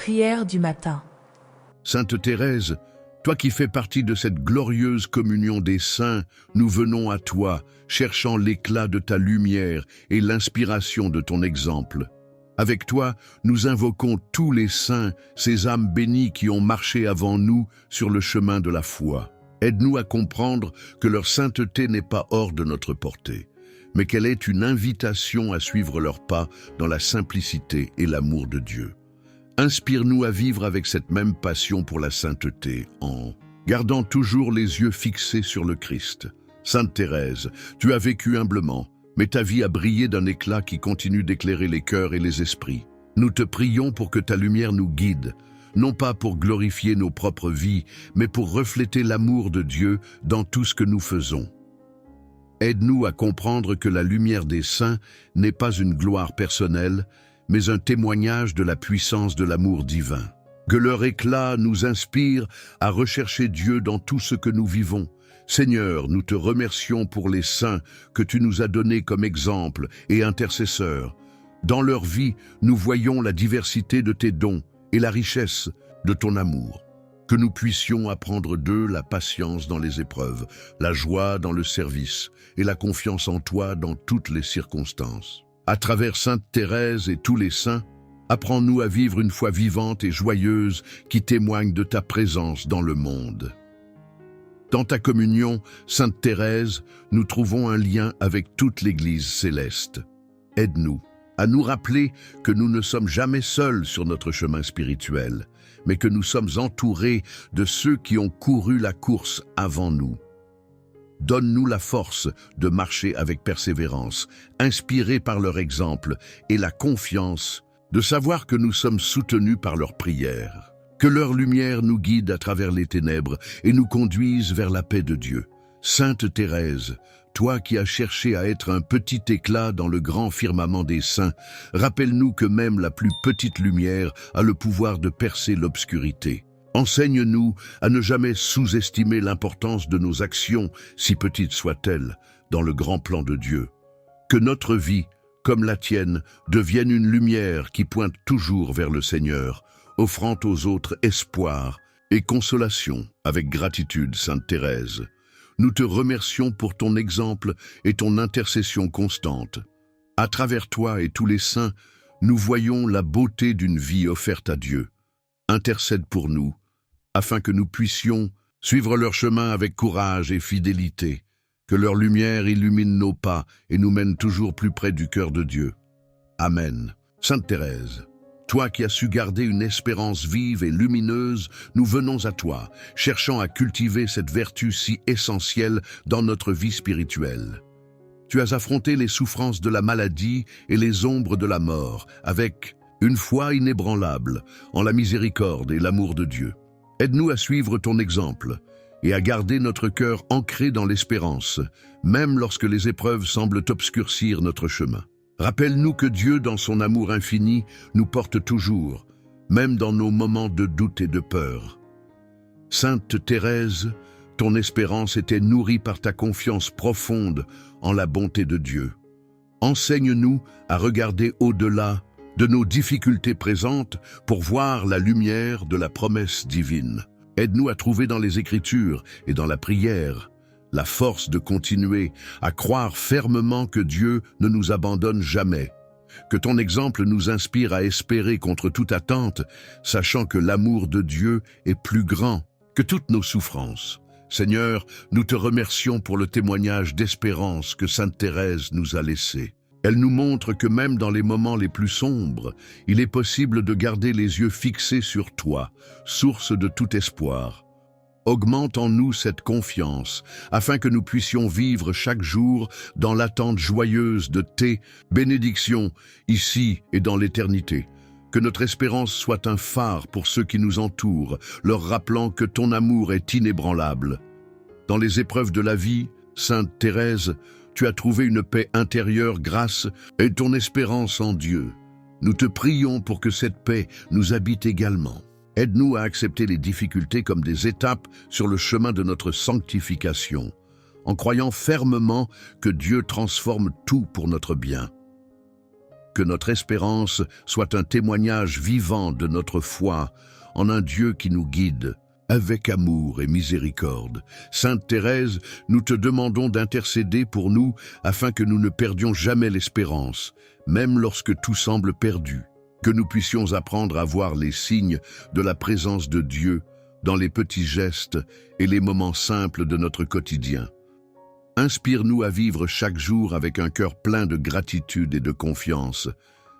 Prière du matin. Sainte Thérèse, toi qui fais partie de cette glorieuse communion des saints, nous venons à toi, cherchant l'éclat de ta lumière et l'inspiration de ton exemple. Avec toi, nous invoquons tous les saints, ces âmes bénies qui ont marché avant nous sur le chemin de la foi. Aide-nous à comprendre que leur sainteté n'est pas hors de notre portée, mais qu'elle est une invitation à suivre leurs pas dans la simplicité et l'amour de Dieu. Inspire-nous à vivre avec cette même passion pour la sainteté, en gardant toujours les yeux fixés sur le Christ. Sainte Thérèse, tu as vécu humblement, mais ta vie a brillé d'un éclat qui continue d'éclairer les cœurs et les esprits. Nous te prions pour que ta lumière nous guide, non pas pour glorifier nos propres vies, mais pour refléter l'amour de Dieu dans tout ce que nous faisons. Aide-nous à comprendre que la lumière des saints n'est pas une gloire personnelle, mais un témoignage de la puissance de l'amour divin. Que leur éclat nous inspire à rechercher Dieu dans tout ce que nous vivons. Seigneur, nous te remercions pour les saints que tu nous as donnés comme exemple et intercesseurs. Dans leur vie, nous voyons la diversité de tes dons et la richesse de ton amour. Que nous puissions apprendre d'eux la patience dans les épreuves, la joie dans le service et la confiance en toi dans toutes les circonstances. À travers Sainte Thérèse et tous les saints, apprends-nous à vivre une foi vivante et joyeuse qui témoigne de ta présence dans le monde. Dans ta communion, Sainte Thérèse, nous trouvons un lien avec toute l'Église céleste. Aide-nous à nous rappeler que nous ne sommes jamais seuls sur notre chemin spirituel, mais que nous sommes entourés de ceux qui ont couru la course avant nous. Donne-nous la force de marcher avec persévérance, inspirés par leur exemple, et la confiance de savoir que nous sommes soutenus par leurs prières. Que leur lumière nous guide à travers les ténèbres et nous conduise vers la paix de Dieu. Sainte Thérèse, toi qui as cherché à être un petit éclat dans le grand firmament des saints, rappelle-nous que même la plus petite lumière a le pouvoir de percer l'obscurité. Enseigne-nous à ne jamais sous-estimer l'importance de nos actions, si petites soient-elles, dans le grand plan de Dieu. Que notre vie, comme la tienne, devienne une lumière qui pointe toujours vers le Seigneur, offrant aux autres espoir et consolation avec gratitude, Sainte Thérèse. Nous te remercions pour ton exemple et ton intercession constante. À travers toi et tous les saints, nous voyons la beauté d'une vie offerte à Dieu. Intercède pour nous, afin que nous puissions suivre leur chemin avec courage et fidélité, que leur lumière illumine nos pas et nous mène toujours plus près du cœur de Dieu. Amen. Sainte Thérèse, toi qui as su garder une espérance vive et lumineuse, nous venons à toi, cherchant à cultiver cette vertu si essentielle dans notre vie spirituelle. Tu as affronté les souffrances de la maladie et les ombres de la mort, avec une foi inébranlable en la miséricorde et l'amour de Dieu. Aide-nous à suivre ton exemple et à garder notre cœur ancré dans l'espérance, même lorsque les épreuves semblent obscurcir notre chemin. Rappelle-nous que Dieu, dans son amour infini, nous porte toujours, même dans nos moments de doute et de peur. Sainte Thérèse, ton espérance était nourrie par ta confiance profonde en la bonté de Dieu. Enseigne-nous à regarder au-delà de nos difficultés présentes pour voir la lumière de la promesse divine. Aide-nous à trouver dans les Écritures et dans la prière la force de continuer à croire fermement que Dieu ne nous abandonne jamais. Que ton exemple nous inspire à espérer contre toute attente, sachant que l'amour de Dieu est plus grand que toutes nos souffrances. Seigneur, nous te remercions pour le témoignage d'espérance que Sainte Thérèse nous a laissé. Elle nous montre que même dans les moments les plus sombres, il est possible de garder les yeux fixés sur toi, source de tout espoir. Augmente en nous cette confiance, afin que nous puissions vivre chaque jour dans l'attente joyeuse de tes bénédictions, ici et dans l'éternité. Que notre espérance soit un phare pour ceux qui nous entourent, leur rappelant que ton amour est inébranlable. Dans les épreuves de la vie, Sainte Thérèse, tu as trouvé une paix intérieure grâce à ton espérance en Dieu. Nous te prions pour que cette paix nous habite également. Aide-nous à accepter les difficultés comme des étapes sur le chemin de notre sanctification, en croyant fermement que Dieu transforme tout pour notre bien. Que notre espérance soit un témoignage vivant de notre foi en un Dieu qui nous guide avec amour et miséricorde. Sainte Thérèse, nous te demandons d'intercéder pour nous afin que nous ne perdions jamais l'espérance, même lorsque tout semble perdu, que nous puissions apprendre à voir les signes de la présence de Dieu dans les petits gestes et les moments simples de notre quotidien. Inspire-nous à vivre chaque jour avec un cœur plein de gratitude et de confiance,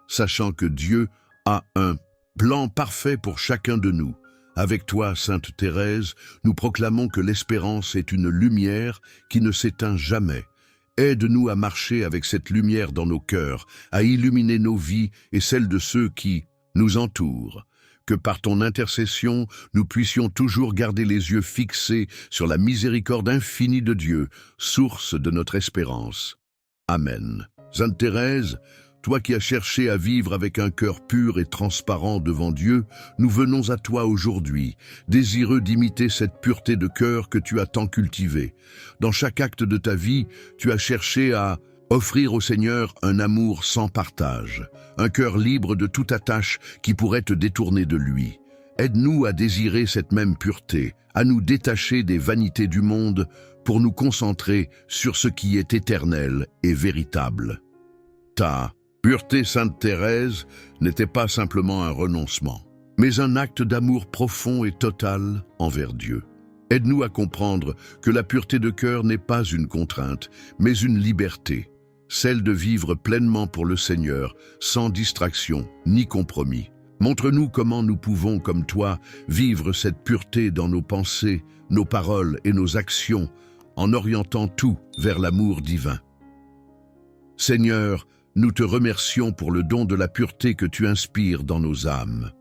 sachant que Dieu a un plan parfait pour chacun de nous. Avec toi, Sainte Thérèse, nous proclamons que l'espérance est une lumière qui ne s'éteint jamais. Aide-nous à marcher avec cette lumière dans nos cœurs, à illuminer nos vies et celles de ceux qui nous entourent. Que par ton intercession, nous puissions toujours garder les yeux fixés sur la miséricorde infinie de Dieu, source de notre espérance. Amen. Sainte Thérèse, toi qui as cherché à vivre avec un cœur pur et transparent devant Dieu, nous venons à toi aujourd'hui, désireux d'imiter cette pureté de cœur que tu as tant cultivée. Dans chaque acte de ta vie, tu as cherché à offrir au Seigneur un amour sans partage, un cœur libre de toute attache qui pourrait te détourner de lui. Aide-nous à désirer cette même pureté, à nous détacher des vanités du monde pour nous concentrer sur ce qui est éternel et véritable. Ta pureté, Sainte Thérèse, n'était pas simplement un renoncement, mais un acte d'amour profond et total envers Dieu. Aide-nous à comprendre que la pureté de cœur n'est pas une contrainte, mais une liberté, celle de vivre pleinement pour le Seigneur, sans distraction ni compromis. Montre-nous comment nous pouvons, comme toi, vivre cette pureté dans nos pensées, nos paroles et nos actions, en orientant tout vers l'amour divin. Seigneur, nous te remercions pour le don de la pureté que tu inspires dans nos âmes.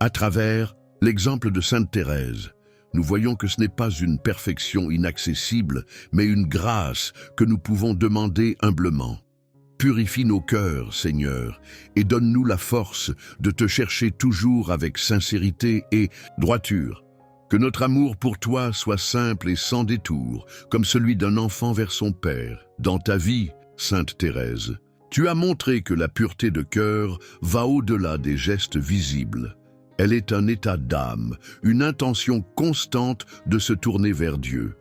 À travers l'exemple de Sainte Thérèse, nous voyons que ce n'est pas une perfection inaccessible, mais une grâce que nous pouvons demander humblement. Purifie nos cœurs, Seigneur, et donne-nous la force de te chercher toujours avec sincérité et droiture. Que notre amour pour toi soit simple et sans détour, comme celui d'un enfant vers son Père. Dans ta vie, Sainte Thérèse, tu as montré que la pureté de cœur va au-delà des gestes visibles. Elle est un état d'âme, une intention constante de se tourner vers Dieu.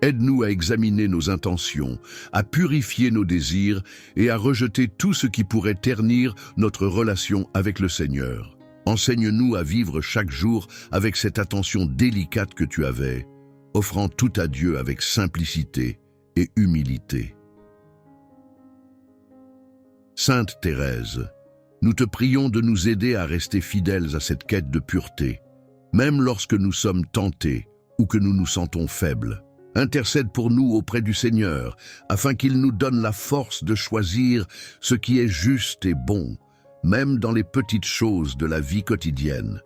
Aide-nous à examiner nos intentions, à purifier nos désirs et à rejeter tout ce qui pourrait ternir notre relation avec le Seigneur. Enseigne-nous à vivre chaque jour avec cette attention délicate que tu avais, offrant tout à Dieu avec simplicité et humilité. Sainte Thérèse, nous te prions de nous aider à rester fidèles à cette quête de pureté, même lorsque nous sommes tentés ou que nous nous sentons faibles. Intercède pour nous auprès du Seigneur, afin qu'il nous donne la force de choisir ce qui est juste et bon, même dans les petites choses de la vie quotidienne.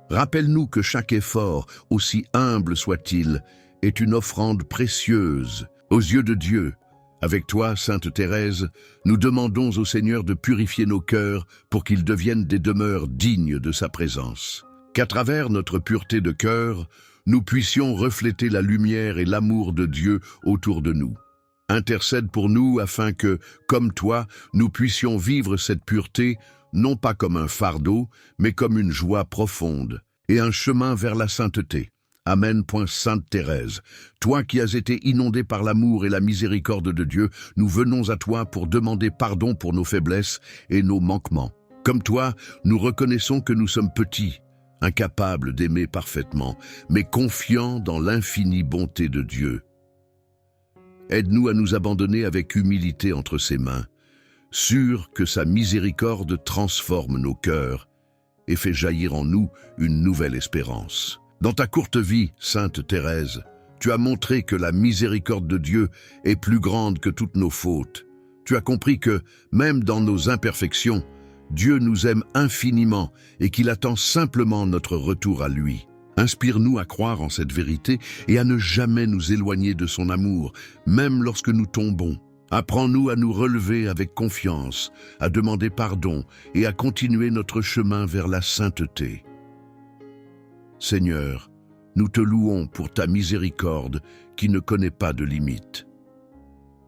Rappelle-nous que chaque effort, aussi humble soit-il, est une offrande précieuse aux yeux de Dieu. Avec toi, Sainte Thérèse, nous demandons au Seigneur de purifier nos cœurs pour qu'ils deviennent des demeures dignes de sa présence. Qu'à travers notre pureté de cœur, nous puissions refléter la lumière et l'amour de Dieu autour de nous. Intercède pour nous afin que, comme toi, nous puissions vivre cette pureté, non pas comme un fardeau, mais comme une joie profonde et un chemin vers la sainteté. Amen. Sainte Thérèse, toi qui as été inondée par l'amour et la miséricorde de Dieu, nous venons à toi pour demander pardon pour nos faiblesses et nos manquements. Comme toi, nous reconnaissons que nous sommes petits, incapables d'aimer parfaitement, mais confiants dans l'infinie bonté de Dieu. Aide-nous à nous abandonner avec humilité entre ses mains, sûrs que sa miséricorde transforme nos cœurs et fait jaillir en nous une nouvelle espérance. Dans ta courte vie, Sainte Thérèse, tu as montré que la miséricorde de Dieu est plus grande que toutes nos fautes. Tu as compris que, même dans nos imperfections, Dieu nous aime infiniment et qu'il attend simplement notre retour à lui. Inspire-nous à croire en cette vérité et à ne jamais nous éloigner de son amour, même lorsque nous tombons. Apprends-nous à nous relever avec confiance, à demander pardon et à continuer notre chemin vers la sainteté. Seigneur, nous te louons pour ta miséricorde qui ne connaît pas de limite.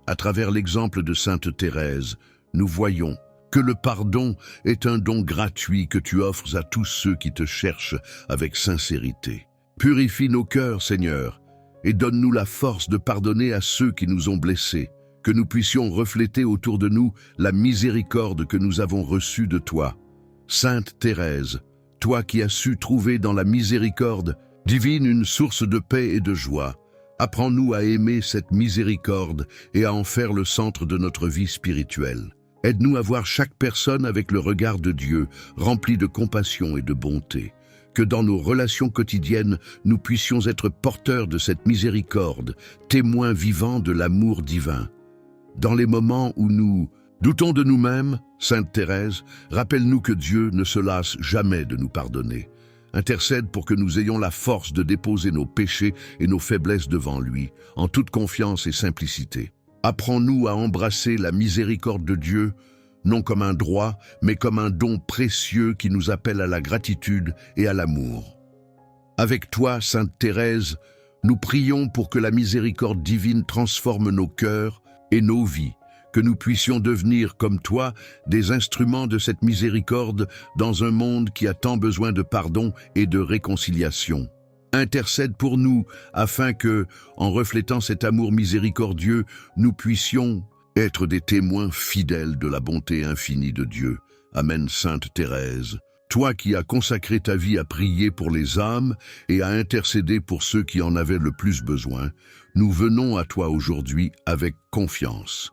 À travers l'exemple de Sainte Thérèse, nous voyons que le pardon est un don gratuit que tu offres à tous ceux qui te cherchent avec sincérité. Purifie nos cœurs, Seigneur, et donne-nous la force de pardonner à ceux qui nous ont blessés, que nous puissions refléter autour de nous la miséricorde que nous avons reçue de toi. Sainte Thérèse, toi qui as su trouver dans la miséricorde divine une source de paix et de joie, apprends-nous à aimer cette miséricorde et à en faire le centre de notre vie spirituelle. Aide-nous à voir chaque personne avec le regard de Dieu, rempli de compassion et de bonté. Que dans nos relations quotidiennes, nous puissions être porteurs de cette miséricorde, témoins vivants de l'amour divin. Dans les moments où nous doutons de nous-mêmes, Sainte Thérèse, rappelle-nous que Dieu ne se lasse jamais de nous pardonner. Intercède pour que nous ayons la force de déposer nos péchés et nos faiblesses devant lui, en toute confiance et simplicité. Apprends-nous à embrasser la miséricorde de Dieu, non comme un droit, mais comme un don précieux qui nous appelle à la gratitude et à l'amour. Avec toi, Sainte Thérèse, nous prions pour que la miséricorde divine transforme nos cœurs et nos vies, que nous puissions devenir, comme toi, des instruments de cette miséricorde dans un monde qui a tant besoin de pardon et de réconciliation. Intercède pour nous, afin que, en reflétant cet amour miséricordieux, nous puissions être des témoins fidèles de la bonté infinie de Dieu. Amen, Sainte Thérèse. Toi qui as consacré ta vie à prier pour les âmes et à intercéder pour ceux qui en avaient le plus besoin, nous venons à toi aujourd'hui avec confiance.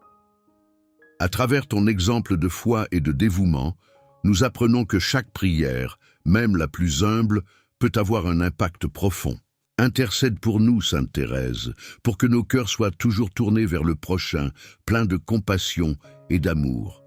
À travers ton exemple de foi et de dévouement, nous apprenons que chaque prière, même la plus humble, peut avoir un impact profond. Intercède pour nous, Sainte Thérèse, pour que nos cœurs soient toujours tournés vers le prochain, pleins de compassion et d'amour.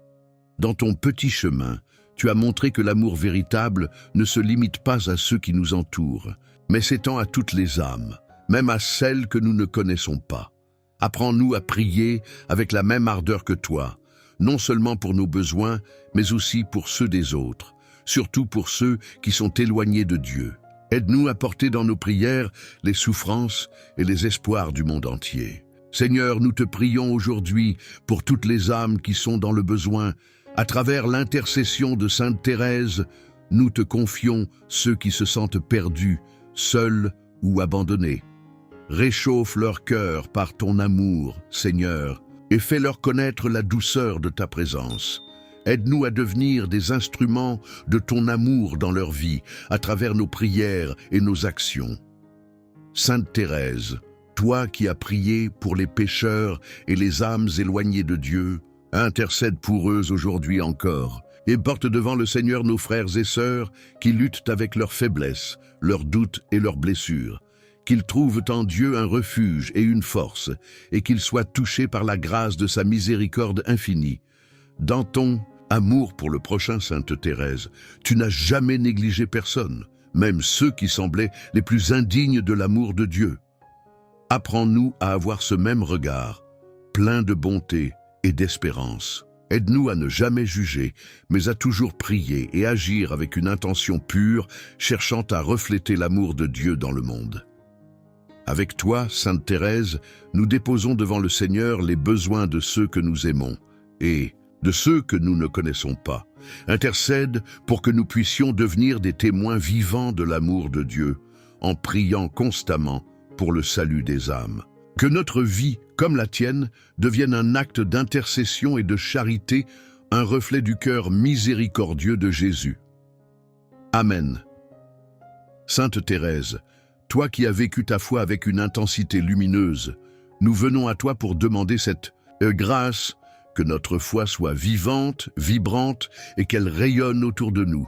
Dans ton petit chemin, tu as montré que l'amour véritable ne se limite pas à ceux qui nous entourent, mais s'étend à toutes les âmes, même à celles que nous ne connaissons pas. Apprends-nous à prier avec la même ardeur que toi, non seulement pour nos besoins, mais aussi pour ceux des autres, surtout pour ceux qui sont éloignés de Dieu. Aide-nous à porter dans nos prières les souffrances et les espoirs du monde entier. Seigneur, nous te prions aujourd'hui pour toutes les âmes qui sont dans le besoin. À travers l'intercession de Sainte Thérèse, nous te confions ceux qui se sentent perdus, seuls ou abandonnés. Réchauffe leur cœur par ton amour, Seigneur, et fais-leur connaître la douceur de ta présence. Aide-nous à devenir des instruments de ton amour dans leur vie, à travers nos prières et nos actions. Sainte Thérèse, toi qui as prié pour les pécheurs et les âmes éloignées de Dieu, intercède pour eux aujourd'hui encore, et porte devant le Seigneur nos frères et sœurs qui luttent avec leurs faiblesses, leurs doutes et leurs blessures. Qu'ils trouvent en Dieu un refuge et une force, et qu'ils soient touchés par la grâce de sa miséricorde infinie. Dans ton amour pour le prochain, Sainte Thérèse, tu n'as jamais négligé personne, même ceux qui semblaient les plus indignes de l'amour de Dieu. Apprends-nous à avoir ce même regard, plein de bonté et d'espérance. Aide-nous à ne jamais juger, mais à toujours prier et agir avec une intention pure, cherchant à refléter l'amour de Dieu dans le monde. Avec toi, Sainte Thérèse, nous déposons devant le Seigneur les besoins de ceux que nous aimons et de ceux que nous ne connaissons pas. Intercède pour que nous puissions devenir des témoins vivants de l'amour de Dieu, en priant constamment pour le salut des âmes. Que notre vie, comme la tienne, devienne un acte d'intercession et de charité, un reflet du cœur miséricordieux de Jésus. Amen. Sainte Thérèse, toi qui as vécu ta foi avec une intensité lumineuse, nous venons à toi pour demander cette grâce, que notre foi soit vivante, vibrante et qu'elle rayonne autour de nous.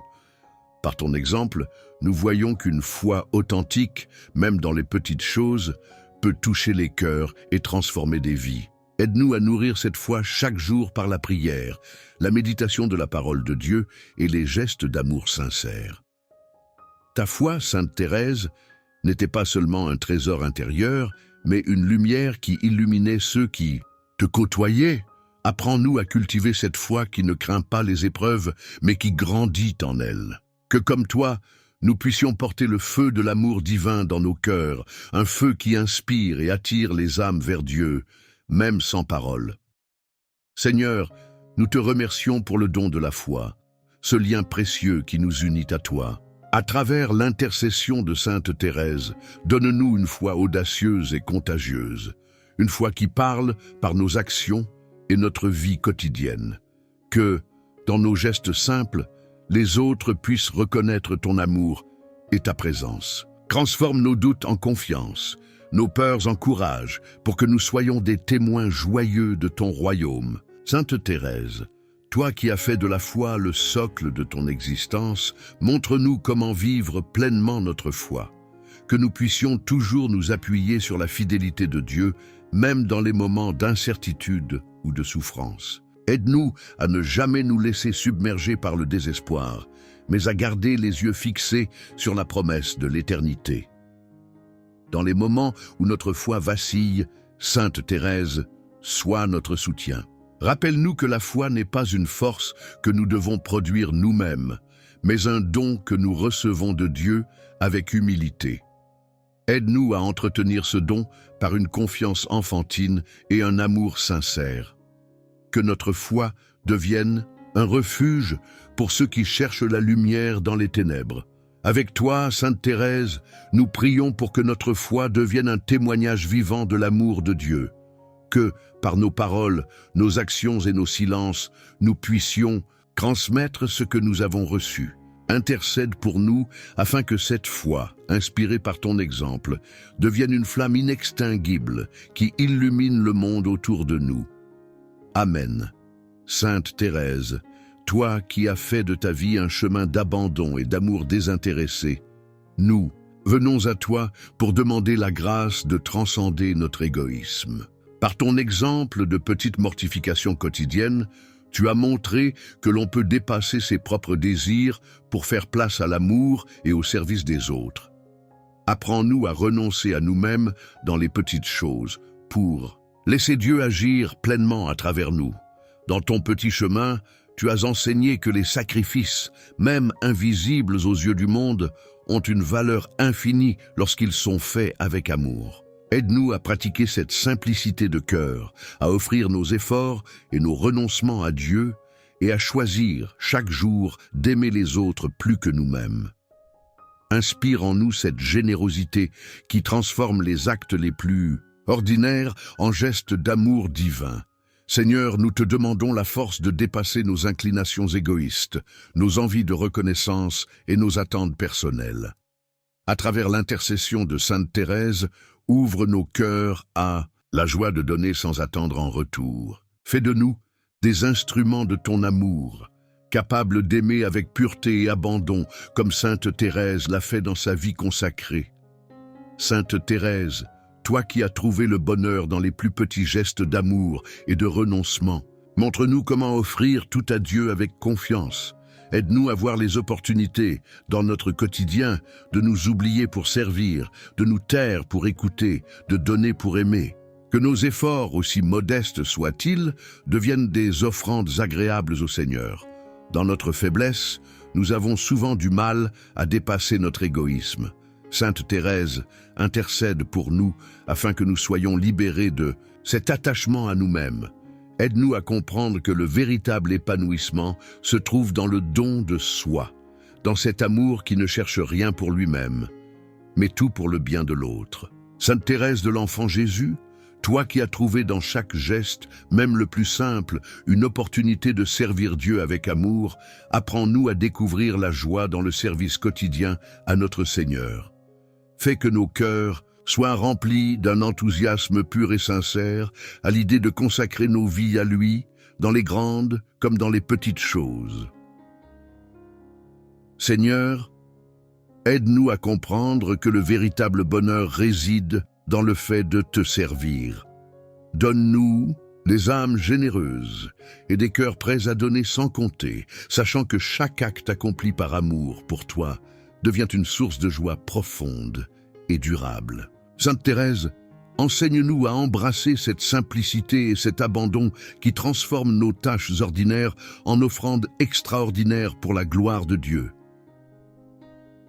Par ton exemple, nous voyons qu'une foi authentique, même dans les petites choses, peut toucher les cœurs et transformer des vies. Aide-nous à nourrir cette foi chaque jour par la prière, la méditation de la parole de Dieu et les gestes d'amour sincère. Ta foi, Sainte Thérèse, n'était pas seulement un trésor intérieur, mais une lumière qui illuminait ceux qui te côtoyaient. Apprends-nous à cultiver cette foi qui ne craint pas les épreuves, mais qui grandit en elles. Que comme toi, nous puissions porter le feu de l'amour divin dans nos cœurs, un feu qui inspire et attire les âmes vers Dieu, même sans parole. Seigneur, nous te remercions pour le don de la foi, ce lien précieux qui nous unit à toi. À travers l'intercession de Sainte Thérèse, donne-nous une foi audacieuse et contagieuse, une foi qui parle par nos actions et notre vie quotidienne. Que, dans nos gestes simples, les autres puissent reconnaître ton amour et ta présence. Transforme nos doutes en confiance, nos peurs en courage, pour que nous soyons des témoins joyeux de ton royaume. Sainte Thérèse, toi qui as fait de la foi le socle de ton existence, montre-nous comment vivre pleinement notre foi, que nous puissions toujours nous appuyer sur la fidélité de Dieu, même dans les moments d'incertitude ou de souffrance. Aide-nous à ne jamais nous laisser submerger par le désespoir, mais à garder les yeux fixés sur la promesse de l'éternité. Dans les moments où notre foi vacille, Sainte Thérèse, sois notre soutien. Rappelle-nous que la foi n'est pas une force que nous devons produire nous-mêmes, mais un don que nous recevons de Dieu avec humilité. Aide-nous à entretenir ce don par une confiance enfantine et un amour sincère. Que notre foi devienne un refuge pour ceux qui cherchent la lumière dans les ténèbres. Avec toi, Sainte Thérèse, nous prions pour que notre foi devienne un témoignage vivant de l'amour de Dieu. Que, par nos paroles, nos actions et nos silences, nous puissions transmettre ce que nous avons reçu. Intercède pour nous afin que cette foi, inspirée par ton exemple, devienne une flamme inextinguible qui illumine le monde autour de nous. Amen. Sainte Thérèse, toi qui as fait de ta vie un chemin d'abandon et d'amour désintéressé, nous venons à toi pour demander la grâce de transcender notre égoïsme. Par ton exemple de petite mortification quotidienne, tu as montré que l'on peut dépasser ses propres désirs pour faire place à l'amour et au service des autres. Apprends-nous à renoncer à nous-mêmes dans les petites choses pour laisser Dieu agir pleinement à travers nous. Dans ton petit chemin, tu as enseigné que les sacrifices, même invisibles aux yeux du monde, ont une valeur infinie lorsqu'ils sont faits avec amour. Aide-nous à pratiquer cette simplicité de cœur, à offrir nos efforts et nos renoncements à Dieu et à choisir chaque jour d'aimer les autres plus que nous-mêmes. Inspire en nous cette générosité qui transforme les actes les plus ordinaires en gestes d'amour divin. Seigneur, nous te demandons la force de dépasser nos inclinations égoïstes, nos envies de reconnaissance et nos attentes personnelles. À travers l'intercession de Sainte Thérèse, ouvre nos cœurs à la joie de donner sans attendre en retour. Fais de nous des instruments de ton amour, capables d'aimer avec pureté et abandon, comme Sainte Thérèse l'a fait dans sa vie consacrée. Sainte Thérèse, toi qui as trouvé le bonheur dans les plus petits gestes d'amour et de renoncement, montre-nous comment offrir tout à Dieu avec confiance. Aide-nous à voir les opportunités, dans notre quotidien, de nous oublier pour servir, de nous taire pour écouter, de donner pour aimer. Que nos efforts, aussi modestes soient-ils, deviennent des offrandes agréables au Seigneur. Dans notre faiblesse, nous avons souvent du mal à dépasser notre égoïsme. Sainte Thérèse, intercède pour nous afin que nous soyons libérés de cet attachement à nous-mêmes. Aide-nous à comprendre que le véritable épanouissement se trouve dans le don de soi, dans cet amour qui ne cherche rien pour lui-même, mais tout pour le bien de l'autre. Sainte Thérèse de l'Enfant Jésus, toi qui as trouvé dans chaque geste, même le plus simple, une opportunité de servir Dieu avec amour, apprends-nous à découvrir la joie dans le service quotidien à notre Seigneur. Fais que nos cœurs soient remplis d'un enthousiasme pur et sincère à l'idée de consacrer nos vies à lui, dans les grandes comme dans les petites choses. Seigneur, aide-nous à comprendre que le véritable bonheur réside dans le fait de te servir. Donne-nous des âmes généreuses et des cœurs prêts à donner sans compter, sachant que chaque acte accompli par amour pour toi devient une source de joie profonde et durable. Sainte Thérèse, enseigne-nous à embrasser cette simplicité et cet abandon qui transforment nos tâches ordinaires en offrandes extraordinaires pour la gloire de Dieu.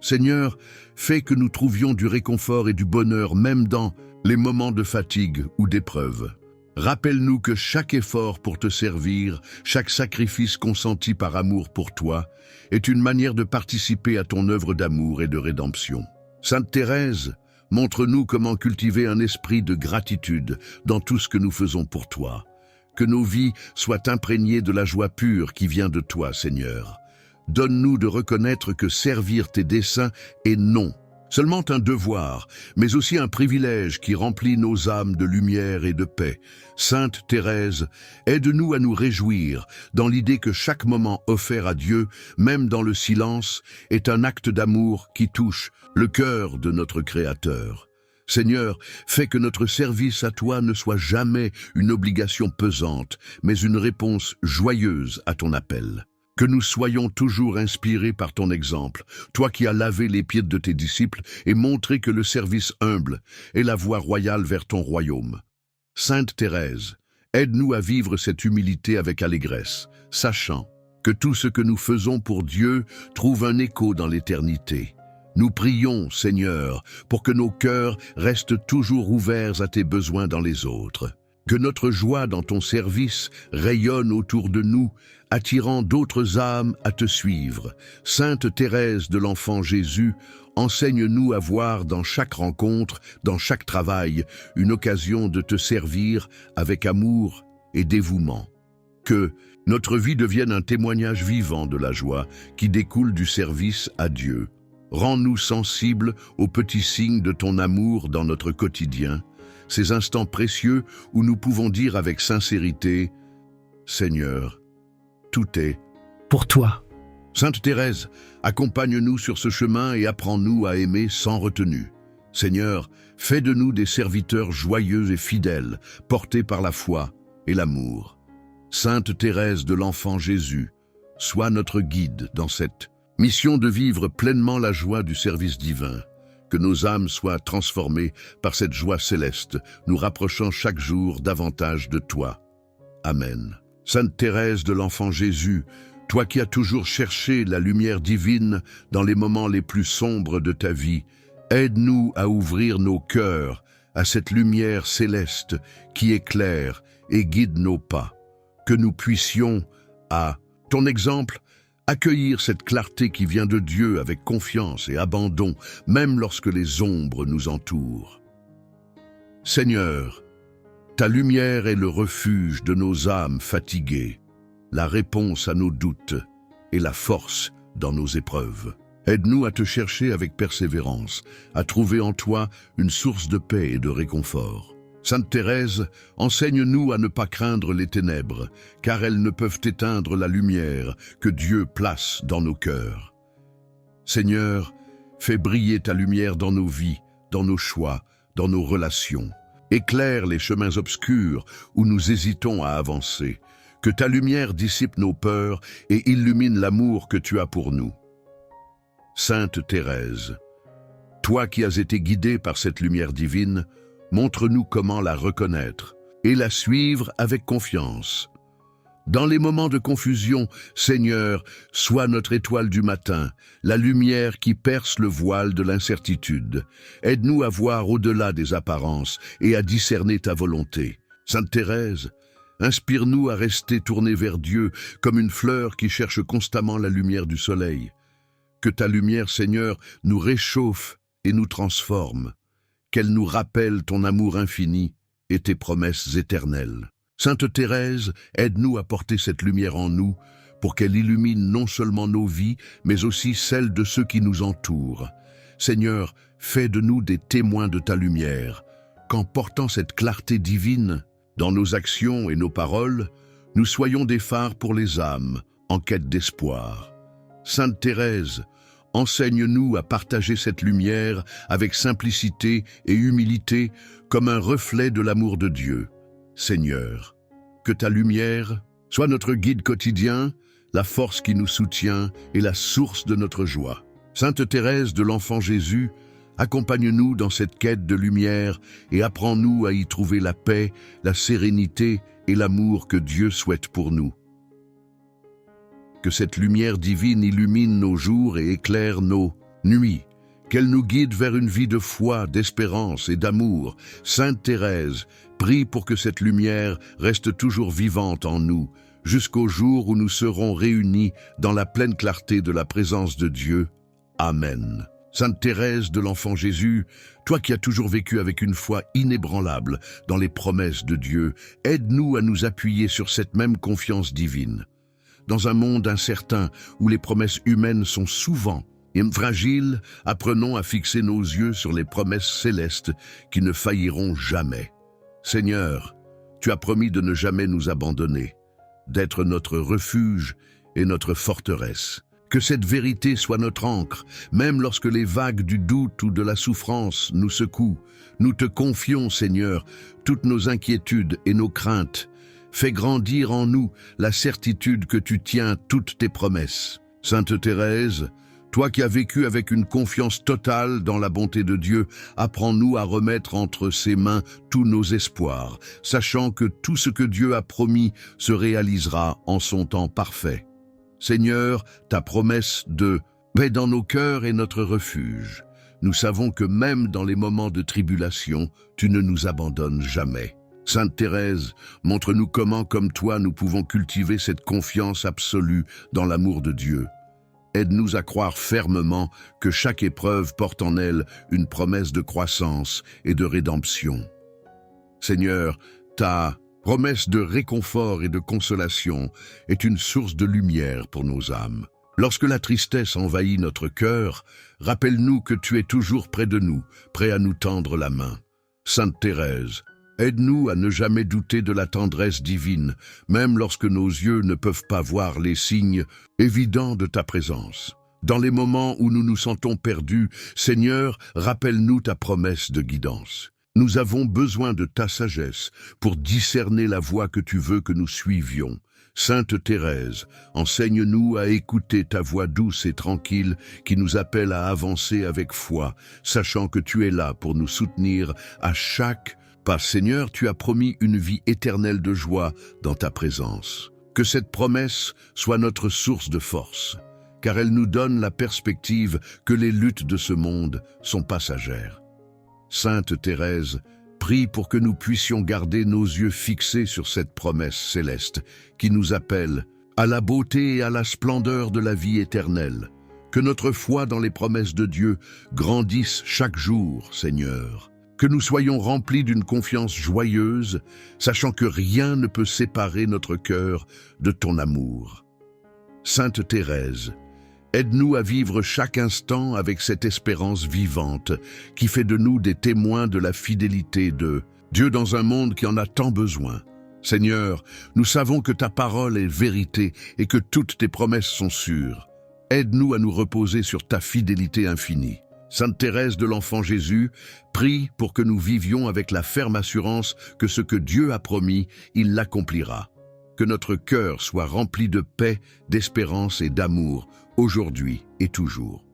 Seigneur, fais que nous trouvions du réconfort et du bonheur même dans les moments de fatigue ou d'épreuve. Rappelle-nous que chaque effort pour te servir, chaque sacrifice consenti par amour pour toi, est une manière de participer à ton œuvre d'amour et de rédemption. Sainte Thérèse, montre-nous comment cultiver un esprit de gratitude dans tout ce que nous faisons pour toi. Que nos vies soient imprégnées de la joie pure qui vient de toi, Seigneur. Donne-nous de reconnaître que servir tes desseins est non seulement un devoir, mais aussi un privilège qui remplit nos âmes de lumière et de paix. Sainte Thérèse, aide-nous à nous réjouir dans l'idée que chaque moment offert à Dieu, même dans le silence, est un acte d'amour qui touche le cœur de notre Créateur. Seigneur, fais que notre service à toi ne soit jamais une obligation pesante, mais une réponse joyeuse à ton appel. Que nous soyons toujours inspirés par ton exemple, toi qui as lavé les pieds de tes disciples et montré que le service humble est la voie royale vers ton royaume. Sainte Thérèse, aide-nous à vivre cette humilité avec allégresse, sachant que tout ce que nous faisons pour Dieu trouve un écho dans l'éternité. Nous prions, Seigneur, pour que nos cœurs restent toujours ouverts à tes besoins dans les autres. Que notre joie dans ton service rayonne autour de nous, attirant d'autres âmes à te suivre. Sainte Thérèse de l'Enfant Jésus, enseigne-nous à voir dans chaque rencontre, dans chaque travail, une occasion de te servir avec amour et dévouement. Que notre vie devienne un témoignage vivant de la joie qui découle du service à Dieu. Rends-nous sensibles aux petits signes de ton amour dans notre quotidien, ces instants précieux où nous pouvons dire avec sincérité « Seigneur, tout est pour toi. » Sainte Thérèse, accompagne-nous sur ce chemin et apprends-nous à aimer sans retenue. Seigneur, fais de nous des serviteurs joyeux et fidèles, portés par la foi et l'amour. Sainte Thérèse de l'Enfant Jésus, sois notre guide dans cette mission de vivre pleinement la joie du service divin. Que nos âmes soient transformées par cette joie céleste, nous rapprochant chaque jour davantage de toi. Amen. Sainte Thérèse de l'Enfant Jésus, toi qui as toujours cherché la lumière divine dans les moments les plus sombres de ta vie, aide-nous à ouvrir nos cœurs à cette lumière céleste qui éclaire et guide nos pas. Que nous puissions, à ton exemple, accueillir cette clarté qui vient de Dieu avec confiance et abandon, même lorsque les ombres nous entourent. Seigneur, ta lumière est le refuge de nos âmes fatiguées, la réponse à nos doutes et la force dans nos épreuves. Aide-nous à te chercher avec persévérance, à trouver en toi une source de paix et de réconfort. Sainte Thérèse, enseigne-nous à ne pas craindre les ténèbres, car elles ne peuvent éteindre la lumière que Dieu place dans nos cœurs. Seigneur, fais briller ta lumière dans nos vies, dans nos choix, dans nos relations. Éclaire les chemins obscurs où nous hésitons à avancer. Que ta lumière dissipe nos peurs et illumine l'amour que tu as pour nous. Sainte Thérèse, toi qui as été guidée par cette lumière divine, montre-nous comment la reconnaître et la suivre avec confiance. Dans les moments de confusion, Seigneur, sois notre étoile du matin, la lumière qui perce le voile de l'incertitude. Aide-nous à voir au-delà des apparences et à discerner ta volonté. Sainte Thérèse, inspire-nous à rester tournés vers Dieu comme une fleur qui cherche constamment la lumière du soleil. Que ta lumière, Seigneur, nous réchauffe et nous transforme. Qu'elle nous rappelle ton amour infini et tes promesses éternelles. Sainte Thérèse, aide-nous à porter cette lumière en nous pour qu'elle illumine non seulement nos vies, mais aussi celles de ceux qui nous entourent. Seigneur, fais de nous des témoins de ta lumière, qu'en portant cette clarté divine dans nos actions et nos paroles, nous soyons des phares pour les âmes en quête d'espoir. Sainte Thérèse, enseigne-nous à partager cette lumière avec simplicité et humilité comme un reflet de l'amour de Dieu. Seigneur, que ta lumière soit notre guide quotidien, la force qui nous soutient et la source de notre joie. Sainte Thérèse de l'Enfant Jésus, accompagne-nous dans cette quête de lumière et apprends-nous à y trouver la paix, la sérénité et l'amour que Dieu souhaite pour nous. Que cette lumière divine illumine nos jours et éclaire nos nuits. Qu'elle nous guide vers une vie de foi, d'espérance et d'amour. Sainte Thérèse, prie pour que cette lumière reste toujours vivante en nous, jusqu'au jour où nous serons réunis dans la pleine clarté de la présence de Dieu. Amen. Sainte Thérèse de l'Enfant Jésus, toi qui as toujours vécu avec une foi inébranlable dans les promesses de Dieu, aide-nous à nous appuyer sur cette même confiance divine. Dans un monde incertain où les promesses humaines sont souvent fragiles, apprenons à fixer nos yeux sur les promesses célestes qui ne failliront jamais. Seigneur, tu as promis de ne jamais nous abandonner, d'être notre refuge et notre forteresse. Que cette vérité soit notre ancre, même lorsque les vagues du doute ou de la souffrance nous secouent. Nous te confions, Seigneur, toutes nos inquiétudes et nos craintes. Fais grandir en nous la certitude que tu tiens toutes tes promesses. Sainte Thérèse, toi qui as vécu avec une confiance totale dans la bonté de Dieu, apprends-nous à remettre entre ses mains tous nos espoirs, sachant que tout ce que Dieu a promis se réalisera en son temps parfait. Seigneur, ta promesse de « paix dans nos cœurs est notre refuge ». Nous savons que même dans les moments de tribulation, tu ne nous abandonnes jamais. Sainte Thérèse, montre-nous comment, comme toi, nous pouvons cultiver cette confiance absolue dans l'amour de Dieu. Aide-nous à croire fermement que chaque épreuve porte en elle une promesse de croissance et de rédemption. Seigneur, ta promesse de réconfort et de consolation est une source de lumière pour nos âmes. Lorsque la tristesse envahit notre cœur, rappelle-nous que tu es toujours près de nous, prêt à nous tendre la main. Sainte Thérèse, aide-nous à ne jamais douter de la tendresse divine, même lorsque nos yeux ne peuvent pas voir les signes évidents de ta présence. Dans les moments où nous nous sentons perdus, Seigneur, rappelle-nous ta promesse de guidance. Nous avons besoin de ta sagesse pour discerner la voie que tu veux que nous suivions. Sainte Thérèse, enseigne-nous à écouter ta voix douce et tranquille qui nous appelle à avancer avec foi, sachant que tu es là pour nous soutenir à chaque pas. Seigneur, tu as promis une vie éternelle de joie dans ta présence. Que cette promesse soit notre source de force, car elle nous donne la perspective que les luttes de ce monde sont passagères. Sainte Thérèse, prie pour que nous puissions garder nos yeux fixés sur cette promesse céleste qui nous appelle à la beauté et à la splendeur de la vie éternelle. Que notre foi dans les promesses de Dieu grandisse chaque jour, Seigneur. Que nous soyons remplis d'une confiance joyeuse, sachant que rien ne peut séparer notre cœur de ton amour. Sainte Thérèse, aide-nous à vivre chaque instant avec cette espérance vivante qui fait de nous des témoins de la fidélité de Dieu dans un monde qui en a tant besoin. Seigneur, nous savons que ta parole est vérité et que toutes tes promesses sont sûres. Aide-nous à nous reposer sur ta fidélité infinie. Sainte Thérèse de l'Enfant Jésus, prie pour que nous vivions avec la ferme assurance que ce que Dieu a promis, il l'accomplira. Que notre cœur soit rempli de paix, d'espérance et d'amour, aujourd'hui et toujours.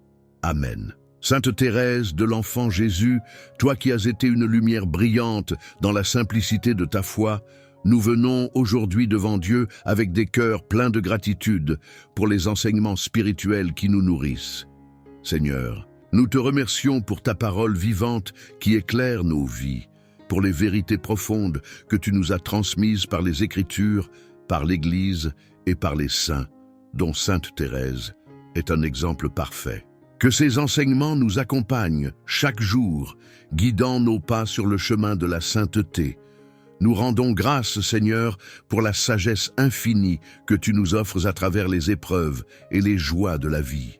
Amen. Sainte Thérèse de l'Enfant Jésus, toi qui as été une lumière brillante dans la simplicité de ta foi, nous venons aujourd'hui devant Dieu avec des cœurs pleins de gratitude pour les enseignements spirituels qui nous nourrissent. Seigneur, nous te remercions pour ta parole vivante qui éclaire nos vies, pour les vérités profondes que tu nous as transmises par les Écritures, par l'Église et par les saints, dont Sainte Thérèse est un exemple parfait. Que ces enseignements nous accompagnent chaque jour, guidant nos pas sur le chemin de la sainteté. Nous rendons grâce, Seigneur, pour la sagesse infinie que tu nous offres à travers les épreuves et les joies de la vie.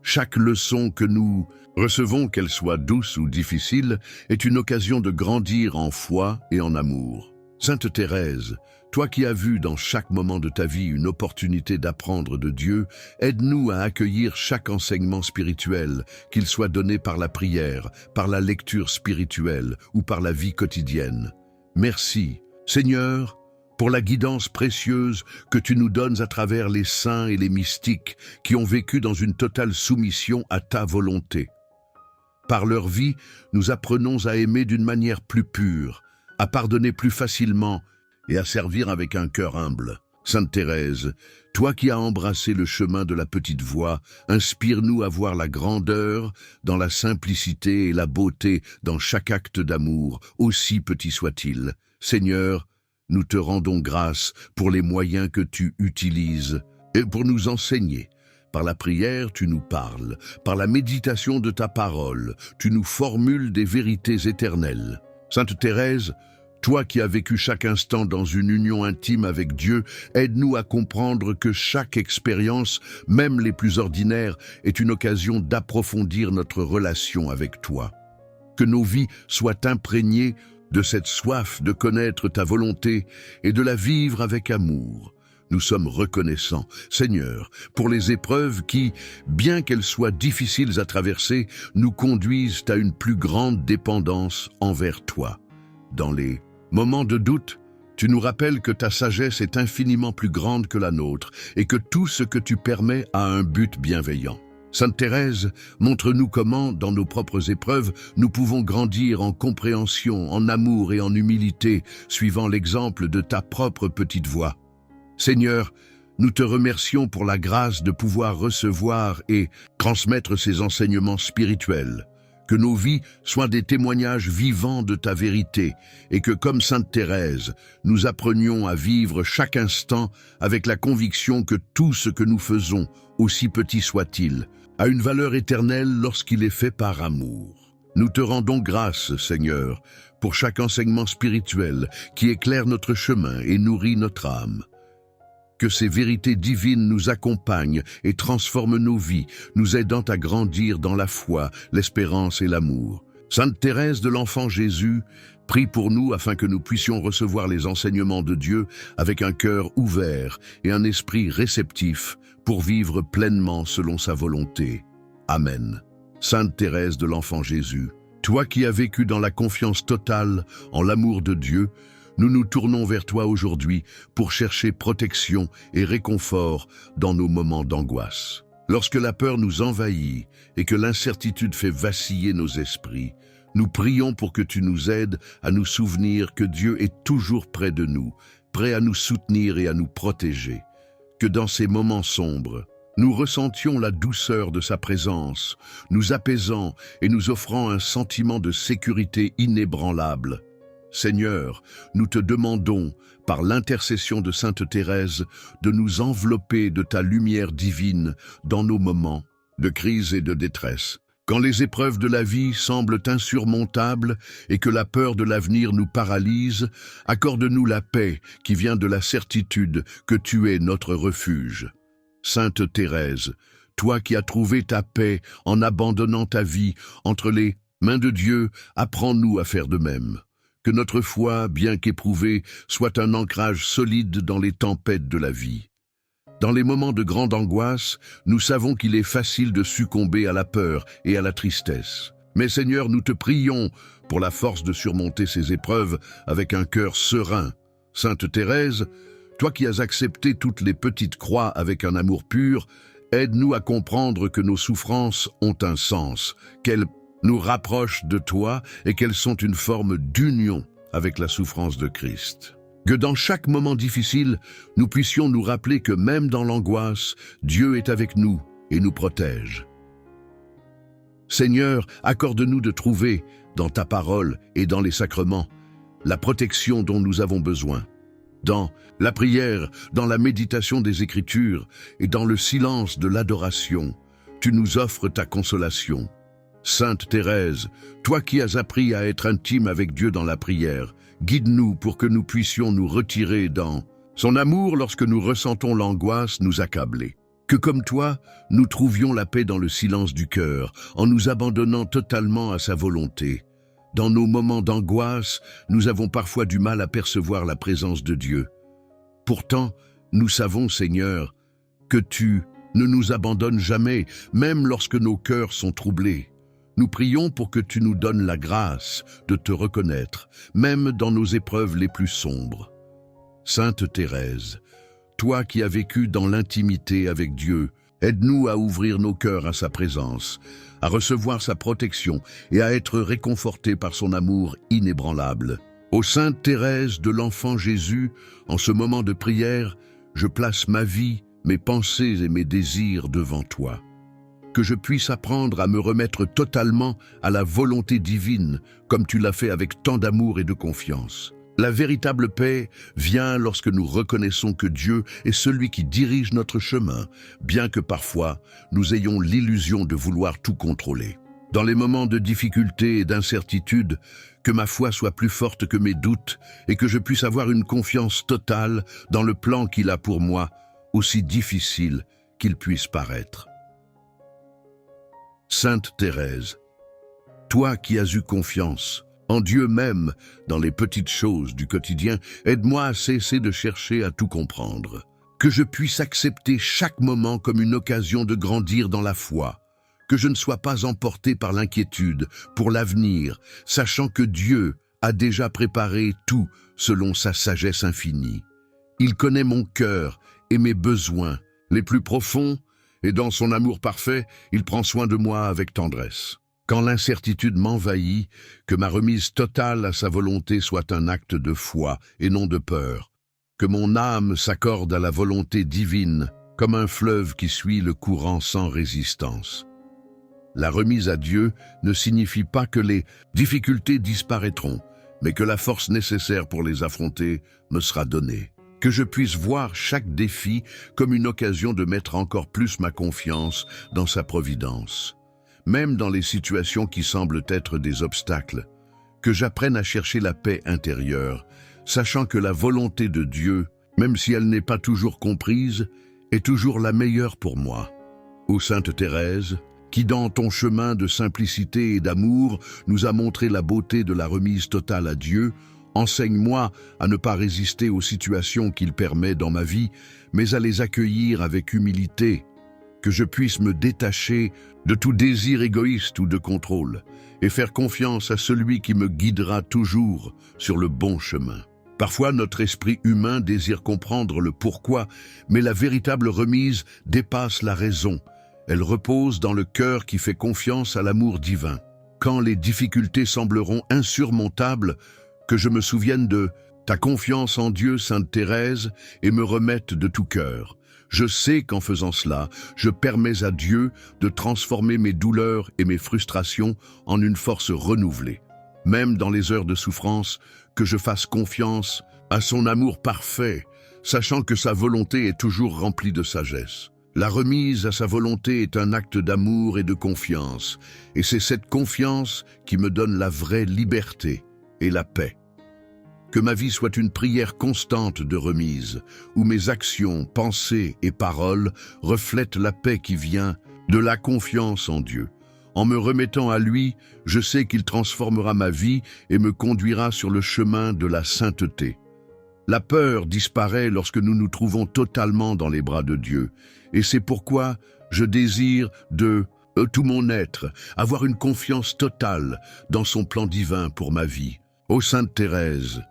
Chaque leçon que nous recevons, qu'elle soit douce ou difficile, est une occasion de grandir en foi et en amour. Sainte Thérèse, toi qui as vu dans chaque moment de ta vie une opportunité d'apprendre de Dieu, aide-nous à accueillir chaque enseignement spirituel, qu'il soit donné par la prière, par la lecture spirituelle ou par la vie quotidienne. Merci, Seigneur, pour la guidance précieuse que tu nous donnes à travers les saints et les mystiques qui ont vécu dans une totale soumission à ta volonté. Par leur vie, nous apprenons à aimer d'une manière plus pure, à pardonner plus facilement et à servir avec un cœur humble. Sainte Thérèse, toi qui as embrassé le chemin de la petite voie, inspire-nous à voir la grandeur dans la simplicité et la beauté dans chaque acte d'amour, aussi petit soit-il. Seigneur, nous te rendons grâce pour les moyens que tu utilises et pour nous enseigner. Par la prière, tu nous parles. Par la méditation de ta parole, tu nous formules des vérités éternelles. Sainte Thérèse, toi qui as vécu chaque instant dans une union intime avec Dieu, aide-nous à comprendre que chaque expérience, même les plus ordinaires, est une occasion d'approfondir notre relation avec toi. Que nos vies soient imprégnées de cette soif de connaître ta volonté et de la vivre avec amour. Nous sommes reconnaissants, Seigneur, pour les épreuves qui, bien qu'elles soient difficiles à traverser, nous conduisent à une plus grande dépendance envers toi. Dans les moments de doute, tu nous rappelles que ta sagesse est infiniment plus grande que la nôtre et que tout ce que tu permets a un but bienveillant. Sainte Thérèse, montre-nous comment, dans nos propres épreuves, nous pouvons grandir en compréhension, en amour et en humilité, suivant l'exemple de ta propre petite voix. Seigneur, nous te remercions pour la grâce de pouvoir recevoir et transmettre ces enseignements spirituels. Que nos vies soient des témoignages vivants de ta vérité et que, comme Sainte Thérèse, nous apprenions à vivre chaque instant avec la conviction que tout ce que nous faisons, aussi petit soit-il, a une valeur éternelle lorsqu'il est fait par amour. Nous te rendons grâce, Seigneur, pour chaque enseignement spirituel qui éclaire notre chemin et nourrit notre âme. Que ces vérités divines nous accompagnent et transforment nos vies, nous aidant à grandir dans la foi, l'espérance et l'amour. Sainte Thérèse de l'Enfant Jésus, prie pour nous afin que nous puissions recevoir les enseignements de Dieu avec un cœur ouvert et un esprit réceptif pour vivre pleinement selon sa volonté. Amen. Sainte Thérèse de l'Enfant Jésus, toi qui as vécu dans la confiance totale en l'amour de Dieu, nous nous tournons vers toi aujourd'hui pour chercher protection et réconfort dans nos moments d'angoisse. Lorsque la peur nous envahit et que l'incertitude fait vaciller nos esprits, nous prions pour que tu nous aides à nous souvenir que Dieu est toujours près de nous, prêt à nous soutenir et à nous protéger. Que dans ces moments sombres, nous ressentions la douceur de sa présence, nous apaisant et nous offrant un sentiment de sécurité inébranlable. Seigneur, nous te demandons, par l'intercession de Sainte Thérèse, de nous envelopper de ta lumière divine dans nos moments de crise et de détresse. Quand les épreuves de la vie semblent insurmontables et que la peur de l'avenir nous paralyse, accorde-nous la paix qui vient de la certitude que tu es notre refuge. Sainte Thérèse, toi qui as trouvé ta paix en abandonnant ta vie entre les mains de Dieu, apprends-nous à faire de même. Que notre foi, bien qu'éprouvée, soit un ancrage solide dans les tempêtes de la vie. Dans les moments de grande angoisse, nous savons qu'il est facile de succomber à la peur et à la tristesse. Mais Seigneur, nous te prions pour la force de surmonter ces épreuves avec un cœur serein. Sainte Thérèse, toi qui as accepté toutes les petites croix avec un amour pur, aide-nous à comprendre que nos souffrances ont un sens, qu'elles nous rapprochent de toi et qu'elles sont une forme d'union avec la souffrance de Christ. Que dans chaque moment difficile, nous puissions nous rappeler que même dans l'angoisse, Dieu est avec nous et nous protège. Seigneur, accorde-nous de trouver, dans ta parole et dans les sacrements, la protection dont nous avons besoin. Dans la prière, dans la méditation des Écritures et dans le silence de l'adoration, tu nous offres ta consolation. Sainte Thérèse, toi qui as appris à être intime avec Dieu dans la prière, guide-nous pour que nous puissions nous retirer dans son amour lorsque nous ressentons l'angoisse nous accabler. Que comme toi, nous trouvions la paix dans le silence du cœur, en nous abandonnant totalement à sa volonté. Dans nos moments d'angoisse, nous avons parfois du mal à percevoir la présence de Dieu. Pourtant, nous savons, Seigneur, que tu ne nous abandonnes jamais, même lorsque nos cœurs sont troublés. Nous prions pour que tu nous donnes la grâce de te reconnaître, même dans nos épreuves les plus sombres. Sainte Thérèse, toi qui as vécu dans l'intimité avec Dieu, aide-nous à ouvrir nos cœurs à sa présence, à recevoir sa protection et à être réconfortés par son amour inébranlable. Ô Sainte Thérèse de l'Enfant Jésus, en ce moment de prière, je place ma vie, mes pensées et mes désirs devant toi. Que je puisse apprendre à me remettre totalement à la volonté divine, comme tu l'as fait avec tant d'amour et de confiance. La véritable paix vient lorsque nous reconnaissons que Dieu est celui qui dirige notre chemin, bien que parfois nous ayons l'illusion de vouloir tout contrôler. Dans les moments de difficulté et d'incertitude, que ma foi soit plus forte que mes doutes et que je puisse avoir une confiance totale dans le plan qu'il a pour moi, aussi difficile qu'il puisse paraître. Sainte Thérèse, toi qui as eu confiance en Dieu même dans les petites choses du quotidien, aide-moi à cesser de chercher à tout comprendre. Que je puisse accepter chaque moment comme une occasion de grandir dans la foi. Que je ne sois pas emporté par l'inquiétude pour l'avenir, sachant que Dieu a déjà préparé tout selon sa sagesse infinie. Il connaît mon cœur et mes besoins les plus profonds, et dans son amour parfait, il prend soin de moi avec tendresse. Quand l'incertitude m'envahit, que ma remise totale à sa volonté soit un acte de foi et non de peur. Que mon âme s'accorde à la volonté divine, comme un fleuve qui suit le courant sans résistance. La remise à Dieu ne signifie pas que les difficultés disparaîtront, mais que la force nécessaire pour les affronter me sera donnée. Que je puisse voir chaque défi comme une occasion de mettre encore plus ma confiance dans sa providence. Même dans les situations qui semblent être des obstacles, que j'apprenne à chercher la paix intérieure, sachant que la volonté de Dieu, même si elle n'est pas toujours comprise, est toujours la meilleure pour moi. Ô Sainte Thérèse, qui dans ton chemin de simplicité et d'amour nous a montré la beauté de la remise totale à Dieu, enseigne-moi à ne pas résister aux situations qu'il permet dans ma vie, mais à les accueillir avec humilité, que je puisse me détacher de tout désir égoïste ou de contrôle, et faire confiance à celui qui me guidera toujours sur le bon chemin. Parfois, notre esprit humain désire comprendre le pourquoi, mais la véritable remise dépasse la raison. Elle repose dans le cœur qui fait confiance à l'amour divin. Quand les difficultés sembleront insurmontables, que je me souvienne de ta confiance en Dieu, Sainte Thérèse, et me remette de tout cœur. Je sais qu'en faisant cela, je permets à Dieu de transformer mes douleurs et mes frustrations en une force renouvelée. Même dans les heures de souffrance, que je fasse confiance à son amour parfait, sachant que sa volonté est toujours remplie de sagesse. La remise à sa volonté est un acte d'amour et de confiance, et c'est cette confiance qui me donne la vraie liberté et la paix. Que ma vie soit une prière constante de remise, où mes actions, pensées et paroles reflètent la paix qui vient de la confiance en Dieu. En me remettant à lui, je sais qu'il transformera ma vie et me conduira sur le chemin de la sainteté. La peur disparaît lorsque nous nous trouvons totalement dans les bras de Dieu, et c'est pourquoi je désire de tout mon être avoir une confiance totale dans son plan divin pour ma vie. Ô Sainte Thérèse,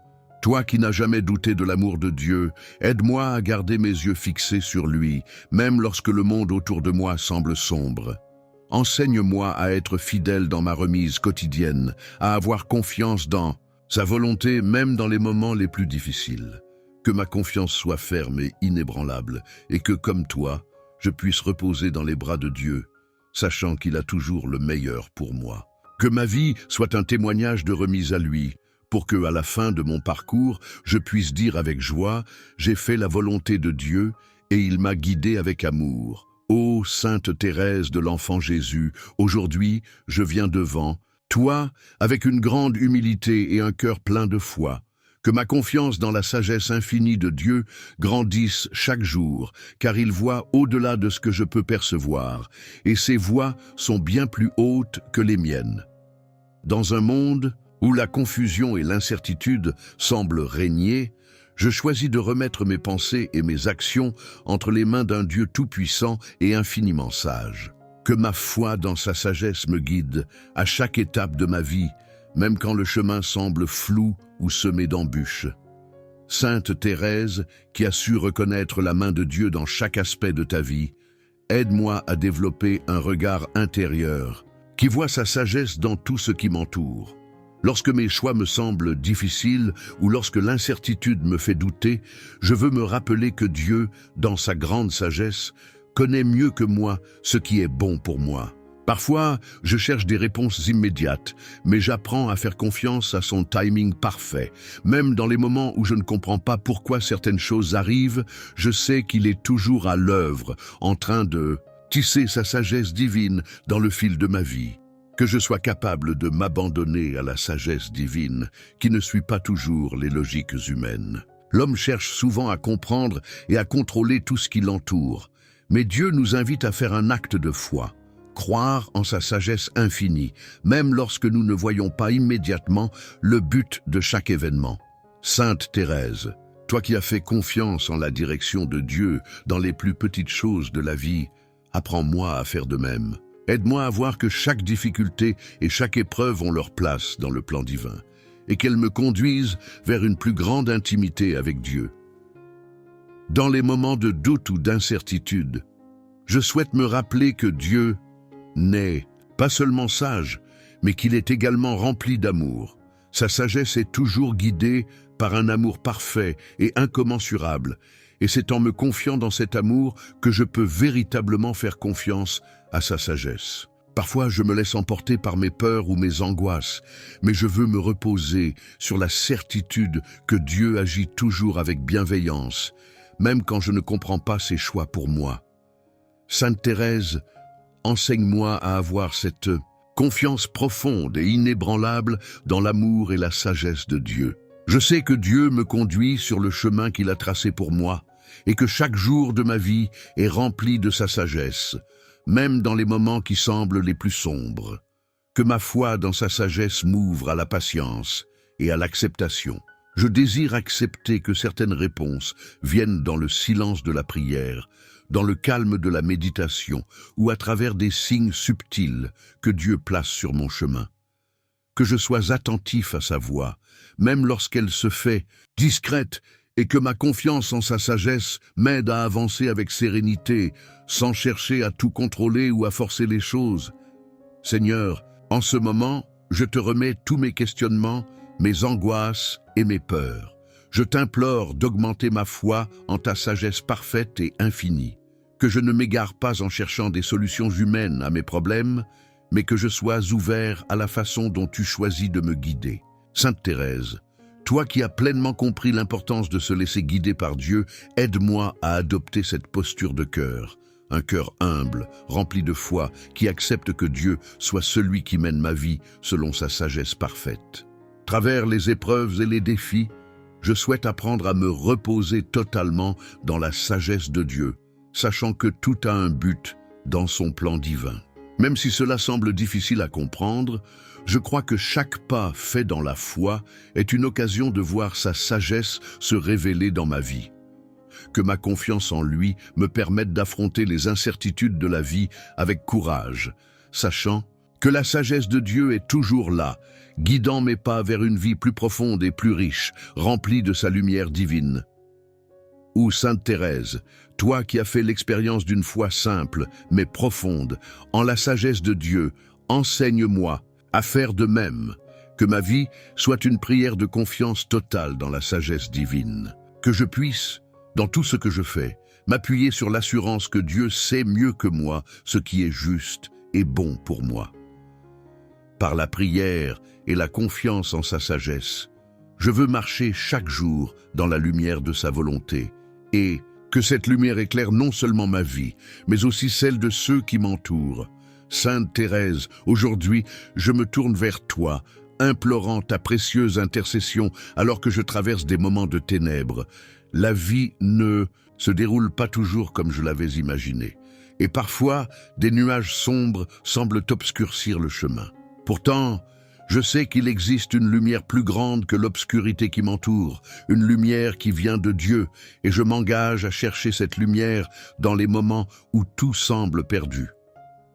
toi qui n'as jamais douté de l'amour de Dieu, aide-moi à garder mes yeux fixés sur lui, même lorsque le monde autour de moi semble sombre. Enseigne-moi à être fidèle dans ma remise quotidienne, à avoir confiance dans sa volonté même dans les moments les plus difficiles. Que ma confiance soit ferme et inébranlable, et que, comme toi, je puisse reposer dans les bras de Dieu, sachant qu'il a toujours le meilleur pour moi. Que ma vie soit un témoignage de remise à lui, pour que, à la fin de mon parcours, je puisse dire avec joie « J'ai fait la volonté de Dieu et il m'a guidé avec amour ». Ô Sainte Thérèse de l'Enfant Jésus, aujourd'hui, je viens devant toi avec une grande humilité et un cœur plein de foi. Que ma confiance dans la sagesse infinie de Dieu grandisse chaque jour, car il voit au-delà de ce que je peux percevoir, et ses voies sont bien plus hautes que les miennes. Dans un monde où la confusion et l'incertitude semblent régner, je choisis de remettre mes pensées et mes actions entre les mains d'un Dieu tout-puissant et infiniment sage. Que ma foi dans sa sagesse me guide à chaque étape de ma vie, même quand le chemin semble flou ou semé d'embûches. Sainte Thérèse, qui a su reconnaître la main de Dieu dans chaque aspect de ta vie, aide-moi à développer un regard intérieur qui voit sa sagesse dans tout ce qui m'entoure. Lorsque mes choix me semblent difficiles ou lorsque l'incertitude me fait douter, je veux me rappeler que Dieu, dans sa grande sagesse, connaît mieux que moi ce qui est bon pour moi. Parfois, je cherche des réponses immédiates, mais j'apprends à faire confiance à son timing parfait. Même dans les moments où je ne comprends pas pourquoi certaines choses arrivent, je sais qu'il est toujours à l'œuvre, en train de tisser sa sagesse divine dans le fil de ma vie. Que je sois capable de m'abandonner à la sagesse divine, qui ne suit pas toujours les logiques humaines. L'homme cherche souvent à comprendre et à contrôler tout ce qui l'entoure. Mais Dieu nous invite à faire un acte de foi. Croire en sa sagesse infinie, même lorsque nous ne voyons pas immédiatement le but de chaque événement. Sainte Thérèse, toi qui as fait confiance en la direction de Dieu dans les plus petites choses de la vie, apprends-moi à faire de même. Aide-moi à voir que chaque difficulté et chaque épreuve ont leur place dans le plan divin, et qu'elles me conduisent vers une plus grande intimité avec Dieu. Dans les moments de doute ou d'incertitude, je souhaite me rappeler que Dieu n'est pas seulement sage, mais qu'il est également rempli d'amour. Sa sagesse est toujours guidée par un amour parfait et incommensurable, et c'est en me confiant dans cet amour que je peux véritablement faire confiance à sa sagesse. Parfois, je me laisse emporter par mes peurs ou mes angoisses, mais je veux me reposer sur la certitude que Dieu agit toujours avec bienveillance, même quand je ne comprends pas ses choix pour moi. Sainte Thérèse, enseigne-moi à avoir cette confiance profonde et inébranlable dans l'amour et la sagesse de Dieu. Je sais que Dieu me conduit sur le chemin qu'il a tracé pour moi et que chaque jour de ma vie est rempli de sa sagesse, même dans les moments qui semblent les plus sombres. Que ma foi dans sa sagesse m'ouvre à la patience et à l'acceptation. Je désire accepter que certaines réponses viennent dans le silence de la prière, dans le calme de la méditation ou à travers des signes subtils que Dieu place sur mon chemin. Que je sois attentif à sa voix, même lorsqu'elle se fait discrète, et que ma confiance en sa sagesse m'aide à avancer avec sérénité, sans chercher à tout contrôler ou à forcer les choses. Seigneur, en ce moment, je te remets tous mes questionnements, mes angoisses et mes peurs. Je t'implore d'augmenter ma foi en ta sagesse parfaite et infinie. Que je ne m'égare pas en cherchant des solutions humaines à mes problèmes, mais que je sois ouvert à la façon dont tu choisis de me guider. Sainte Thérèse, toi qui as pleinement compris l'importance de se laisser guider par Dieu, aide-moi à adopter cette posture de cœur. Un cœur humble, rempli de foi, qui accepte que Dieu soit celui qui mène ma vie selon sa sagesse parfaite. Travers les épreuves et les défis, je souhaite apprendre à me reposer totalement dans la sagesse de Dieu, sachant que tout a un but dans son plan divin. Même si cela semble difficile à comprendre, je crois que chaque pas fait dans la foi est une occasion de voir sa sagesse se révéler dans ma vie. Que ma confiance en lui me permette d'affronter les incertitudes de la vie avec courage, sachant que la sagesse de Dieu est toujours là, guidant mes pas vers une vie plus profonde et plus riche, remplie de sa lumière divine. Ô Sainte Thérèse, toi qui as fait l'expérience d'une foi simple mais profonde, en la sagesse de Dieu, enseigne-moi à faire de même, que ma vie soit une prière de confiance totale dans la sagesse divine, que je puisse, dans tout ce que je fais, m'appuyer sur l'assurance que Dieu sait mieux que moi ce qui est juste et bon pour moi. Par la prière et la confiance en sa sagesse, je veux marcher chaque jour dans la lumière de sa volonté, et que cette lumière éclaire non seulement ma vie, mais aussi celle de ceux qui m'entourent. Sainte Thérèse, aujourd'hui, je me tourne vers toi, implorant ta précieuse intercession alors que je traverse des moments de ténèbres. La vie ne se déroule pas toujours comme je l'avais imaginé, et parfois, des nuages sombres semblent obscurcir le chemin. Pourtant, je sais qu'il existe une lumière plus grande que l'obscurité qui m'entoure, une lumière qui vient de Dieu, et je m'engage à chercher cette lumière dans les moments où tout semble perdu.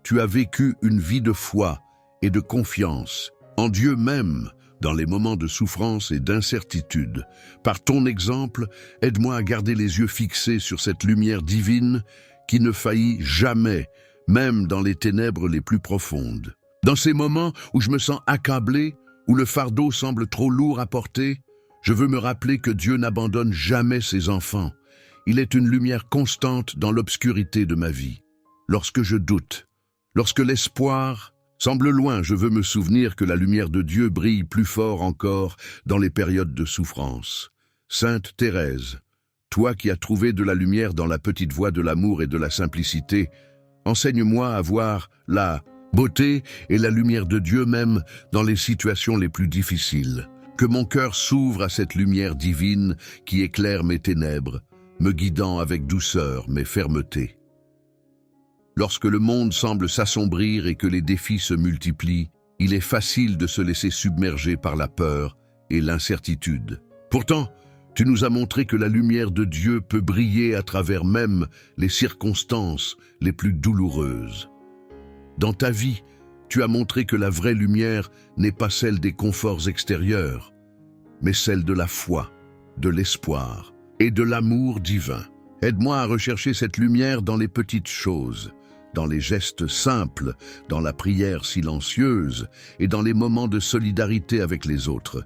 Tu as vécu une vie de foi et de confiance en Dieu même dans les moments de souffrance et d'incertitude. Par ton exemple, aide-moi à garder les yeux fixés sur cette lumière divine qui ne faillit jamais, même dans les ténèbres les plus profondes. Dans ces moments où je me sens accablé, où le fardeau semble trop lourd à porter, je veux me rappeler que Dieu n'abandonne jamais ses enfants. Il est une lumière constante dans l'obscurité de ma vie. Lorsque je doute, Lorsque l'espoir semble loin, je veux me souvenir que la lumière de Dieu brille plus fort encore dans les périodes de souffrance. Sainte Thérèse, toi qui as trouvé de la lumière dans la petite voie de l'amour et de la simplicité, enseigne-moi à voir la beauté et la lumière de Dieu même dans les situations les plus difficiles. Que mon cœur s'ouvre à cette lumière divine qui éclaire mes ténèbres, me guidant avec douceur mais fermeté. Lorsque le monde semble s'assombrir et que les défis se multiplient, il est facile de se laisser submerger par la peur et l'incertitude. Pourtant, tu nous as montré que la lumière de Dieu peut briller à travers même les circonstances les plus douloureuses. Dans ta vie, tu as montré que la vraie lumière n'est pas celle des conforts extérieurs, mais celle de la foi, de l'espoir et de l'amour divin. Aide-moi à rechercher cette lumière dans les petites choses, dans les gestes simples, dans la prière silencieuse et dans les moments de solidarité avec les autres.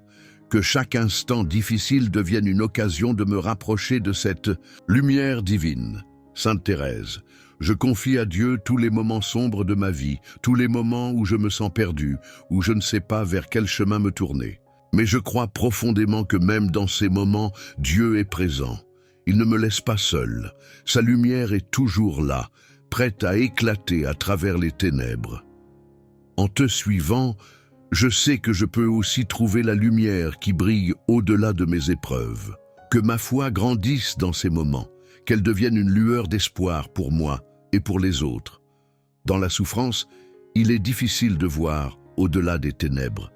Que chaque instant difficile devienne une occasion de me rapprocher de cette lumière divine. Sainte Thérèse, je confie à Dieu tous les moments sombres de ma vie, tous les moments où je me sens perdu, où je ne sais pas vers quel chemin me tourner. Mais je crois profondément que même dans ces moments, Dieu est présent. Il ne me laisse pas seul. Sa lumière est toujours là, prête à éclater à travers les ténèbres. En te suivant, je sais que je peux aussi trouver la lumière qui brille au-delà de mes épreuves. Que ma foi grandisse dans ces moments, qu'elle devienne une lueur d'espoir pour moi et pour les autres. Dans la souffrance, il est difficile de voir au-delà des ténèbres.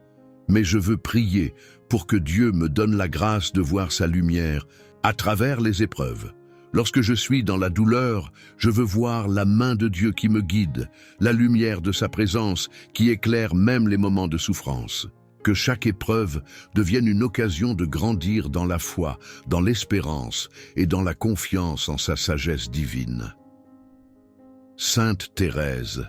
Mais je veux prier pour que Dieu me donne la grâce de voir sa lumière à travers les épreuves. Lorsque je suis dans la douleur, je veux voir la main de Dieu qui me guide, la lumière de sa présence qui éclaire même les moments de souffrance. Que chaque épreuve devienne une occasion de grandir dans la foi, dans l'espérance et dans la confiance en sa sagesse divine. Sainte Thérèse,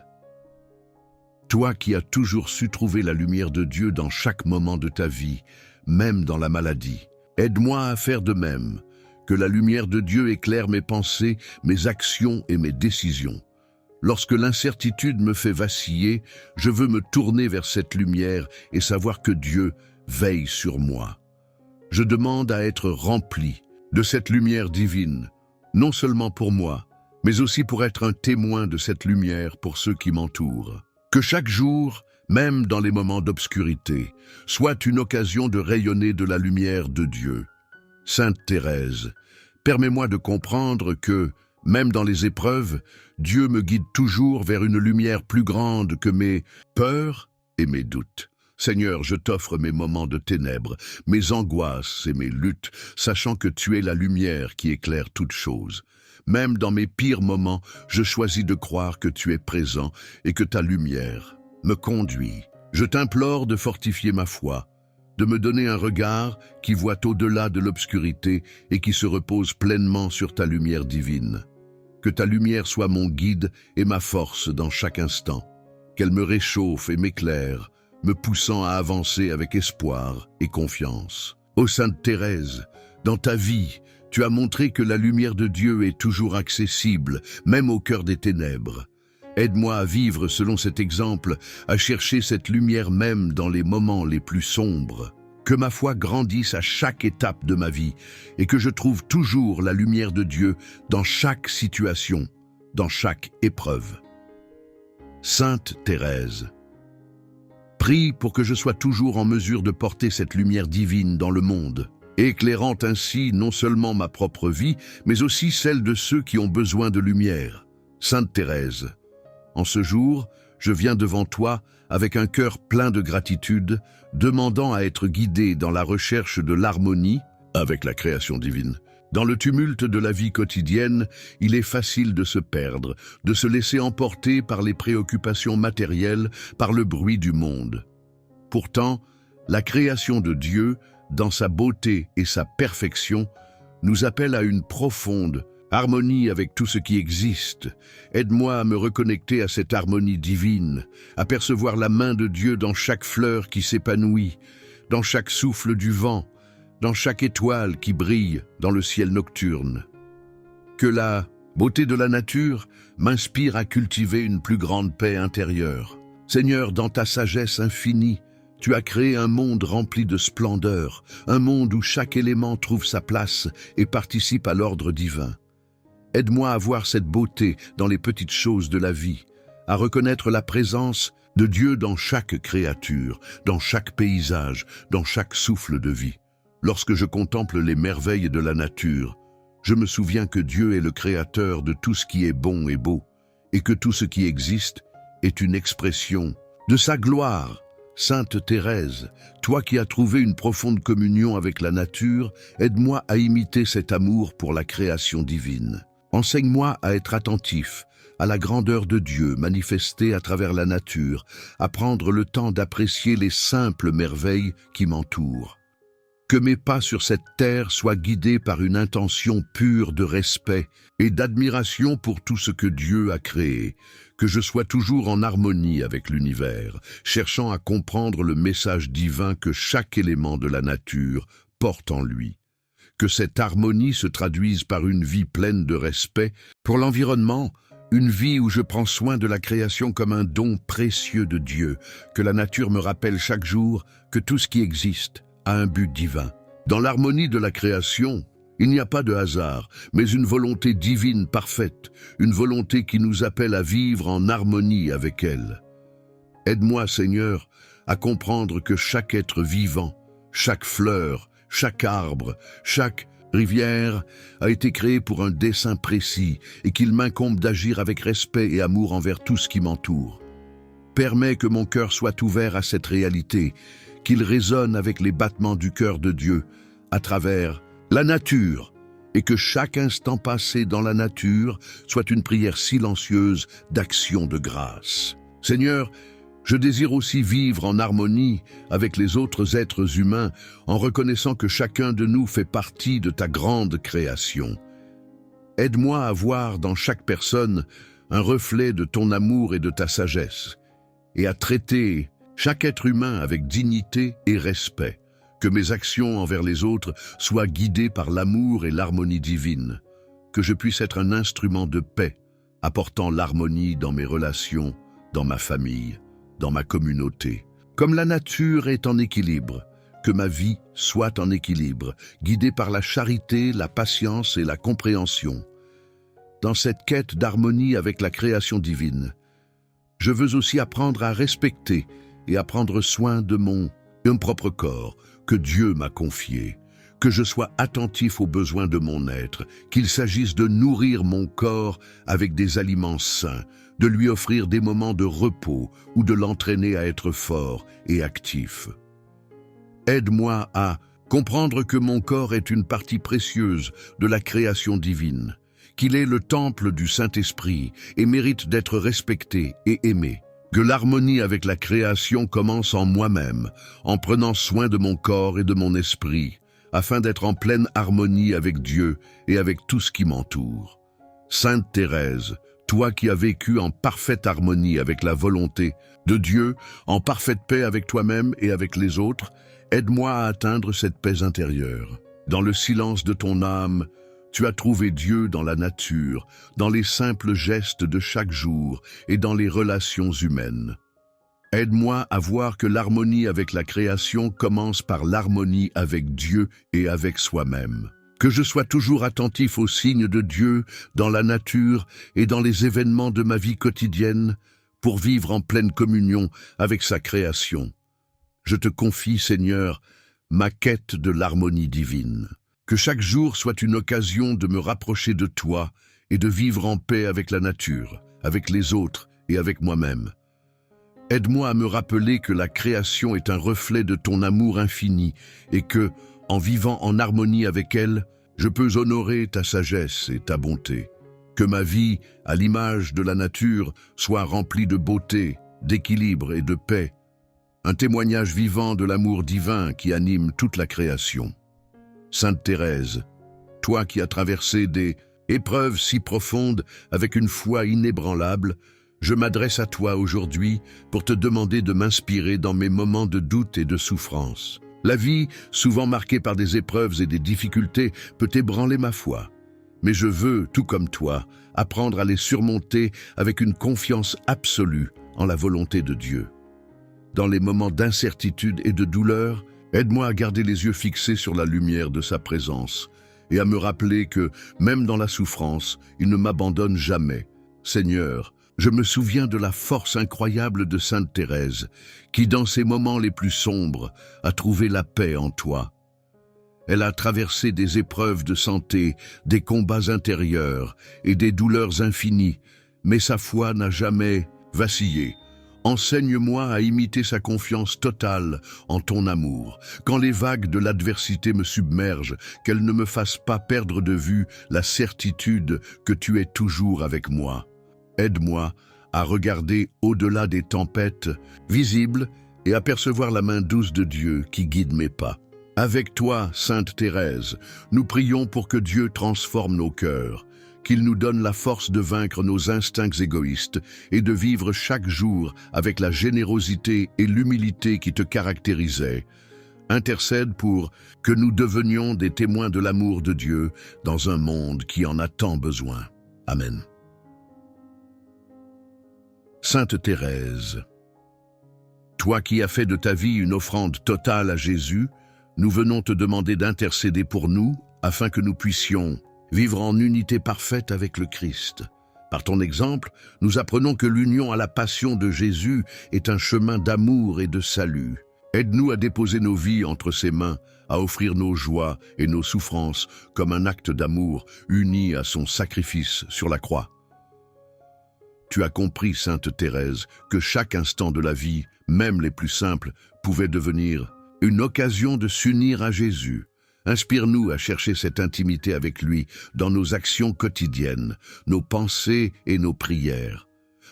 toi qui as toujours su trouver la lumière de Dieu dans chaque moment de ta vie, même dans la maladie, aide-moi à faire de même. Que la lumière de Dieu éclaire mes pensées, mes actions et mes décisions. Lorsque l'incertitude me fait vaciller, je veux me tourner vers cette lumière et savoir que Dieu veille sur moi. Je demande à être rempli de cette lumière divine, non seulement pour moi, mais aussi pour être un témoin de cette lumière pour ceux qui m'entourent. Que chaque jour, même dans les moments d'obscurité, soit une occasion de rayonner de la lumière de Dieu. Sainte Thérèse, permets-moi de comprendre que, même dans les épreuves, Dieu me guide toujours vers une lumière plus grande que mes peurs et mes doutes. Seigneur, je t'offre mes moments de ténèbres, mes angoisses et mes luttes, sachant que tu es la lumière qui éclaire toutes choses. Même dans mes pires moments, je choisis de croire que tu es présent et que ta lumière me conduit. Je t'implore de fortifier ma foi, de me donner un regard qui voit au-delà de l'obscurité et qui se repose pleinement sur ta lumière divine. Que ta lumière soit mon guide et ma force dans chaque instant, qu'elle me réchauffe et m'éclaire, me poussant à avancer avec espoir et confiance. Ô Sainte Thérèse, dans ta vie, tu as montré que la lumière de Dieu est toujours accessible, même au cœur des ténèbres. Aide-moi à vivre selon cet exemple, à chercher cette lumière même dans les moments les plus sombres. Que ma foi grandisse à chaque étape de ma vie et que je trouve toujours la lumière de Dieu dans chaque situation, dans chaque épreuve. Sainte Thérèse, prie pour que je sois toujours en mesure de porter cette lumière divine dans le monde, éclairant ainsi non seulement ma propre vie, mais aussi celle de ceux qui ont besoin de lumière. Sainte Thérèse, en ce jour, je viens devant toi avec un cœur plein de gratitude, demandant à être guidé dans la recherche de l'harmonie avec la création divine. Dans le tumulte de la vie quotidienne, il est facile de se perdre, de se laisser emporter par les préoccupations matérielles, par le bruit du monde. Pourtant, la création de Dieu, dans sa beauté et sa perfection, nous appelle à une profonde harmonie avec tout ce qui existe. Aide-moi à me reconnecter à cette harmonie divine, à percevoir la main de Dieu dans chaque fleur qui s'épanouit, dans chaque souffle du vent, dans chaque étoile qui brille dans le ciel nocturne. Que la beauté de la nature, m'inspire à cultiver une plus grande paix intérieure. Seigneur, dans ta sagesse infinie, tu as créé un monde rempli de splendeur, un monde où chaque élément trouve sa place et participe à l'ordre divin. Aide-moi à voir cette beauté dans les petites choses de la vie, à reconnaître la présence de Dieu dans chaque créature, dans chaque paysage, dans chaque souffle de vie. Lorsque je contemple les merveilles de la nature, je me souviens que Dieu est le créateur de tout ce qui est bon et beau, et que tout ce qui existe est une expression de sa gloire. Sainte Thérèse, toi qui as trouvé une profonde communion avec la nature, aide-moi à imiter cet amour pour la création divine. Enseigne-moi à être attentif à la grandeur de Dieu manifestée à travers la nature, à prendre le temps d'apprécier les simples merveilles qui m'entourent. Que mes pas sur cette terre soient guidés par une intention pure de respect et d'admiration pour tout ce que Dieu a créé, que je sois toujours en harmonie avec l'univers, cherchant à comprendre le message divin que chaque élément de la nature porte en lui. Que cette harmonie se traduise par une vie pleine de respect pour l'environnement, une vie où je prends soin de la création comme un don précieux de Dieu, que la nature me rappelle chaque jour que tout ce qui existe a un but divin. Dans l'harmonie de la création, il n'y a pas de hasard, mais une volonté divine parfaite, une volonté qui nous appelle à vivre en harmonie avec elle. Aide-moi, Seigneur, à comprendre que chaque être vivant, chaque fleur, chaque arbre, chaque rivière a été créé pour un dessein précis et qu'il m'incombe d'agir avec respect et amour envers tout ce qui m'entoure. Permets que mon cœur soit ouvert à cette réalité, qu'il résonne avec les battements du cœur de Dieu à travers la nature et que chaque instant passé dans la nature soit une prière silencieuse d'action de grâce. Seigneur, je désire aussi vivre en harmonie avec les autres êtres humains en reconnaissant que chacun de nous fait partie de ta grande création. Aide-moi à voir dans chaque personne un reflet de ton amour et de ta sagesse et à traiter chaque être humain avec dignité et respect, que mes actions envers les autres soient guidées par l'amour et l'harmonie divine, que je puisse être un instrument de paix, apportant l'harmonie dans mes relations, dans ma famille, dans ma communauté. Comme la nature est en équilibre, que ma vie soit en équilibre, guidée par la charité, la patience et la compréhension. Dans cette quête d'harmonie avec la création divine, je veux aussi apprendre à respecter et à prendre soin de mon propre corps que Dieu m'a confié, que je sois attentif aux besoins de mon être, qu'il s'agisse de nourrir mon corps avec des aliments sains, de lui offrir des moments de repos ou de l'entraîner à être fort et actif. Aide-moi à comprendre que mon corps est une partie précieuse de la création divine, qu'il est le temple du Saint-Esprit et mérite d'être respecté et aimé. Que l'harmonie avec la création commence en moi-même, en prenant soin de mon corps et de mon esprit, afin d'être en pleine harmonie avec Dieu et avec tout ce qui m'entoure. Sainte Thérèse, toi qui as vécu en parfaite harmonie avec la volonté de Dieu, en parfaite paix avec toi-même et avec les autres, aide-moi à atteindre cette paix intérieure. Dans le silence de ton âme, tu as trouvé Dieu dans la nature, dans les simples gestes de chaque jour et dans les relations humaines. Aide-moi à voir que l'harmonie avec la création commence par l'harmonie avec Dieu et avec soi-même. Que je sois toujours attentif aux signes de Dieu dans la nature et dans les événements de ma vie quotidienne pour vivre en pleine communion avec sa création. Je te confie, Seigneur, ma quête de l'harmonie divine. Que chaque jour soit une occasion de me rapprocher de toi et de vivre en paix avec la nature, avec les autres et avec moi-même. Aide-moi à me rappeler que la création est un reflet de ton amour infini et que, en vivant en harmonie avec elle, je peux honorer ta sagesse et ta bonté. Que ma vie, à l'image de la nature, soit remplie de beauté, d'équilibre et de paix, un témoignage vivant de l'amour divin qui anime toute la création. Sainte Thérèse, toi qui as traversé des épreuves si profondes avec une foi inébranlable, je m'adresse à toi aujourd'hui pour te demander de m'inspirer dans mes moments de doute et de souffrance. La vie, souvent marquée par des épreuves et des difficultés, peut ébranler ma foi. Mais je veux, tout comme toi, apprendre à les surmonter avec une confiance absolue en la volonté de Dieu. Dans les moments d'incertitude et de douleur, aide-moi à garder les yeux fixés sur la lumière de sa présence et à me rappeler que, même dans la souffrance, il ne m'abandonne jamais. Seigneur, je me souviens de la force incroyable de Sainte Thérèse, qui, dans ses moments les plus sombres, a trouvé la paix en toi. Elle a traversé des épreuves de santé, des combats intérieurs et des douleurs infinies, mais sa foi n'a jamais vacillé. Enseigne-moi à imiter sa confiance totale en ton amour. Quand les vagues de l'adversité me submergent, qu'elles ne me fassent pas perdre de vue la certitude que tu es toujours avec moi. Aide-moi à regarder au-delà des tempêtes visibles et à percevoir la main douce de Dieu qui guide mes pas. Avec toi, Sainte Thérèse, nous prions pour que Dieu transforme nos cœurs, qu'il nous donne la force de vaincre nos instincts égoïstes et de vivre chaque jour avec la générosité et l'humilité qui te caractérisaient. Intercède pour que nous devenions des témoins de l'amour de Dieu dans un monde qui en a tant besoin. Amen. Sainte Thérèse, toi qui as fait de ta vie une offrande totale à Jésus, nous venons te demander d'intercéder pour nous afin que nous puissions vivre en unité parfaite avec le Christ. Par ton exemple, nous apprenons que l'union à la passion de Jésus est un chemin d'amour et de salut. Aide-nous à déposer nos vies entre ses mains, à offrir nos joies et nos souffrances comme un acte d'amour uni à son sacrifice sur la croix. Tu as compris, Sainte Thérèse, que chaque instant de la vie, même les plus simples, pouvait devenir une occasion de s'unir à Jésus. Inspire-nous à chercher cette intimité avec lui dans nos actions quotidiennes, nos pensées et nos prières.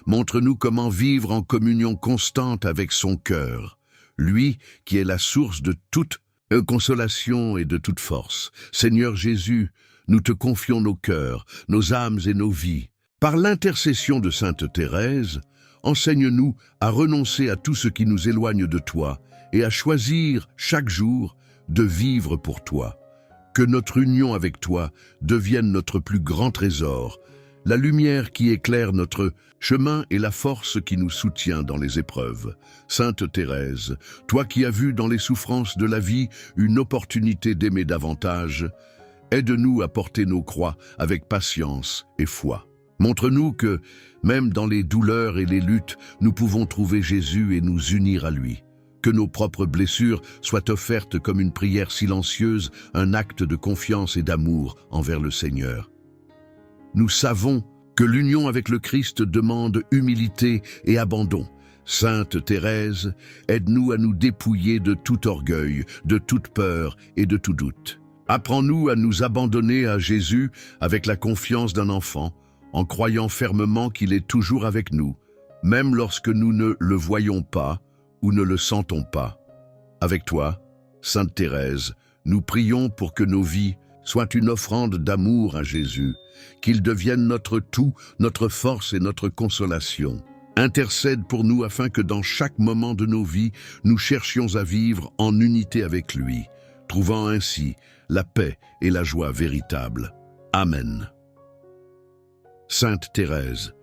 Montre-nous comment vivre en communion constante avec son cœur, lui qui est la source de toute consolation et de toute force. Seigneur Jésus, nous te confions nos cœurs, nos âmes et nos vies. Par l'intercession de Sainte Thérèse, enseigne-nous à renoncer à tout ce qui nous éloigne de toi et à choisir chaque jour de vivre pour toi. Que notre union avec toi devienne notre plus grand trésor, la lumière qui éclaire notre chemin et la force qui nous soutient dans les épreuves. Sainte Thérèse, toi qui as vu dans les souffrances de la vie une opportunité d'aimer davantage, aide-nous à porter nos croix avec patience et foi. Montre-nous que, même dans les douleurs et les luttes, nous pouvons trouver Jésus et nous unir à lui. Que nos propres blessures soient offertes comme une prière silencieuse, un acte de confiance et d'amour envers le Seigneur. Nous savons que l'union avec le Christ demande humilité et abandon. Sainte Thérèse, aide-nous à nous dépouiller de tout orgueil, de toute peur et de tout doute. Apprends-nous à nous abandonner à Jésus avec la confiance d'un enfant, en croyant fermement qu'il est toujours avec nous, même lorsque nous ne le voyons pas ou ne le sentons pas. Avec toi, Sainte Thérèse, nous prions pour que nos vies soient une offrande d'amour à Jésus, qu'il devienne notre tout, notre force et notre consolation. Intercède pour nous afin que dans chaque moment de nos vies, nous cherchions à vivre en unité avec lui, trouvant ainsi la paix et la joie véritable. Amen. Sainte Thérèse,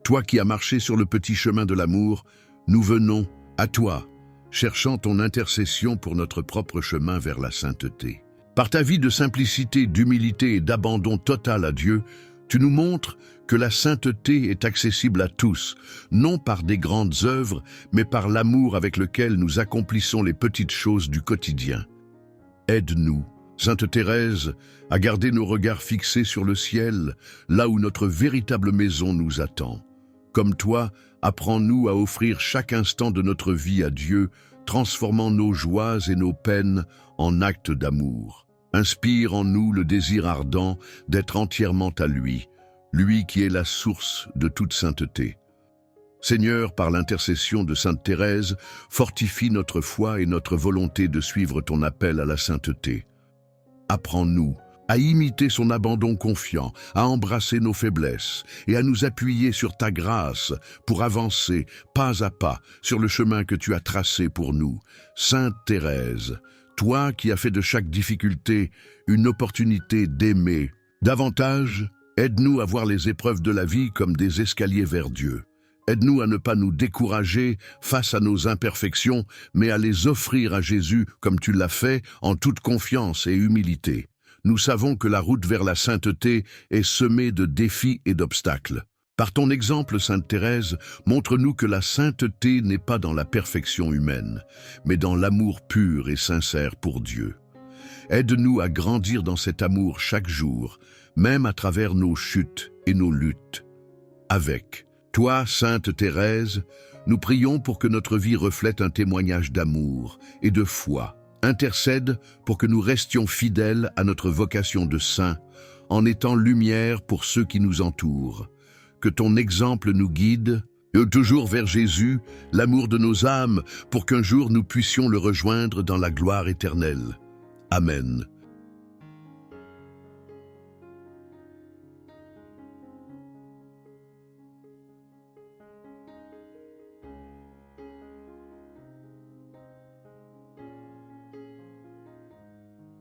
toi qui as marché sur le petit chemin de l'amour, nous venons à toi, cherchant ton intercession pour notre propre chemin vers la sainteté. Par ta vie de simplicité, d'humilité et d'abandon total à Dieu, tu nous montres que la sainteté est accessible à tous, non par des grandes œuvres, mais par l'amour avec lequel nous accomplissons les petites choses du quotidien. Aide-nous, Sainte Thérèse, à garder nos regards fixés sur le ciel, là où notre véritable maison nous attend. Comme toi, apprends-nous à offrir chaque instant de notre vie à Dieu, transformant nos joies et nos peines en actes d'amour. Inspire en nous le désir ardent d'être entièrement à lui, lui qui est la source de toute sainteté. Seigneur, par l'intercession de Sainte Thérèse, fortifie notre foi et notre volonté de suivre ton appel à la sainteté. Apprends-nous à imiter son abandon confiant, à embrasser nos faiblesses et à nous appuyer sur ta grâce pour avancer pas à pas sur le chemin que tu as tracé pour nous. Sainte Thérèse, toi qui as fait de chaque difficulté une opportunité d'aimer, Davantage, aide-nous à voir les épreuves de la vie comme des escaliers vers Dieu. Aide-nous à ne pas nous décourager face à nos imperfections, mais à les offrir à Jésus comme tu l'as fait, en toute confiance et humilité. Nous savons que la route vers la sainteté est semée de défis et d'obstacles. Par ton exemple, Sainte Thérèse, montre-nous que la sainteté n'est pas dans la perfection humaine, mais dans l'amour pur et sincère pour Dieu. Aide-nous à grandir dans cet amour chaque jour, même à travers nos chutes et nos luttes. Avec toi, Sainte Thérèse, nous prions pour que notre vie reflète un témoignage d'amour et de foi. Intercède pour que nous restions fidèles à notre vocation de saint, en étant lumière pour ceux qui nous entourent. Que ton exemple nous guide, toujours vers Jésus, l'amour de nos âmes, pour qu'un jour nous puissions le rejoindre dans la gloire éternelle. Amen.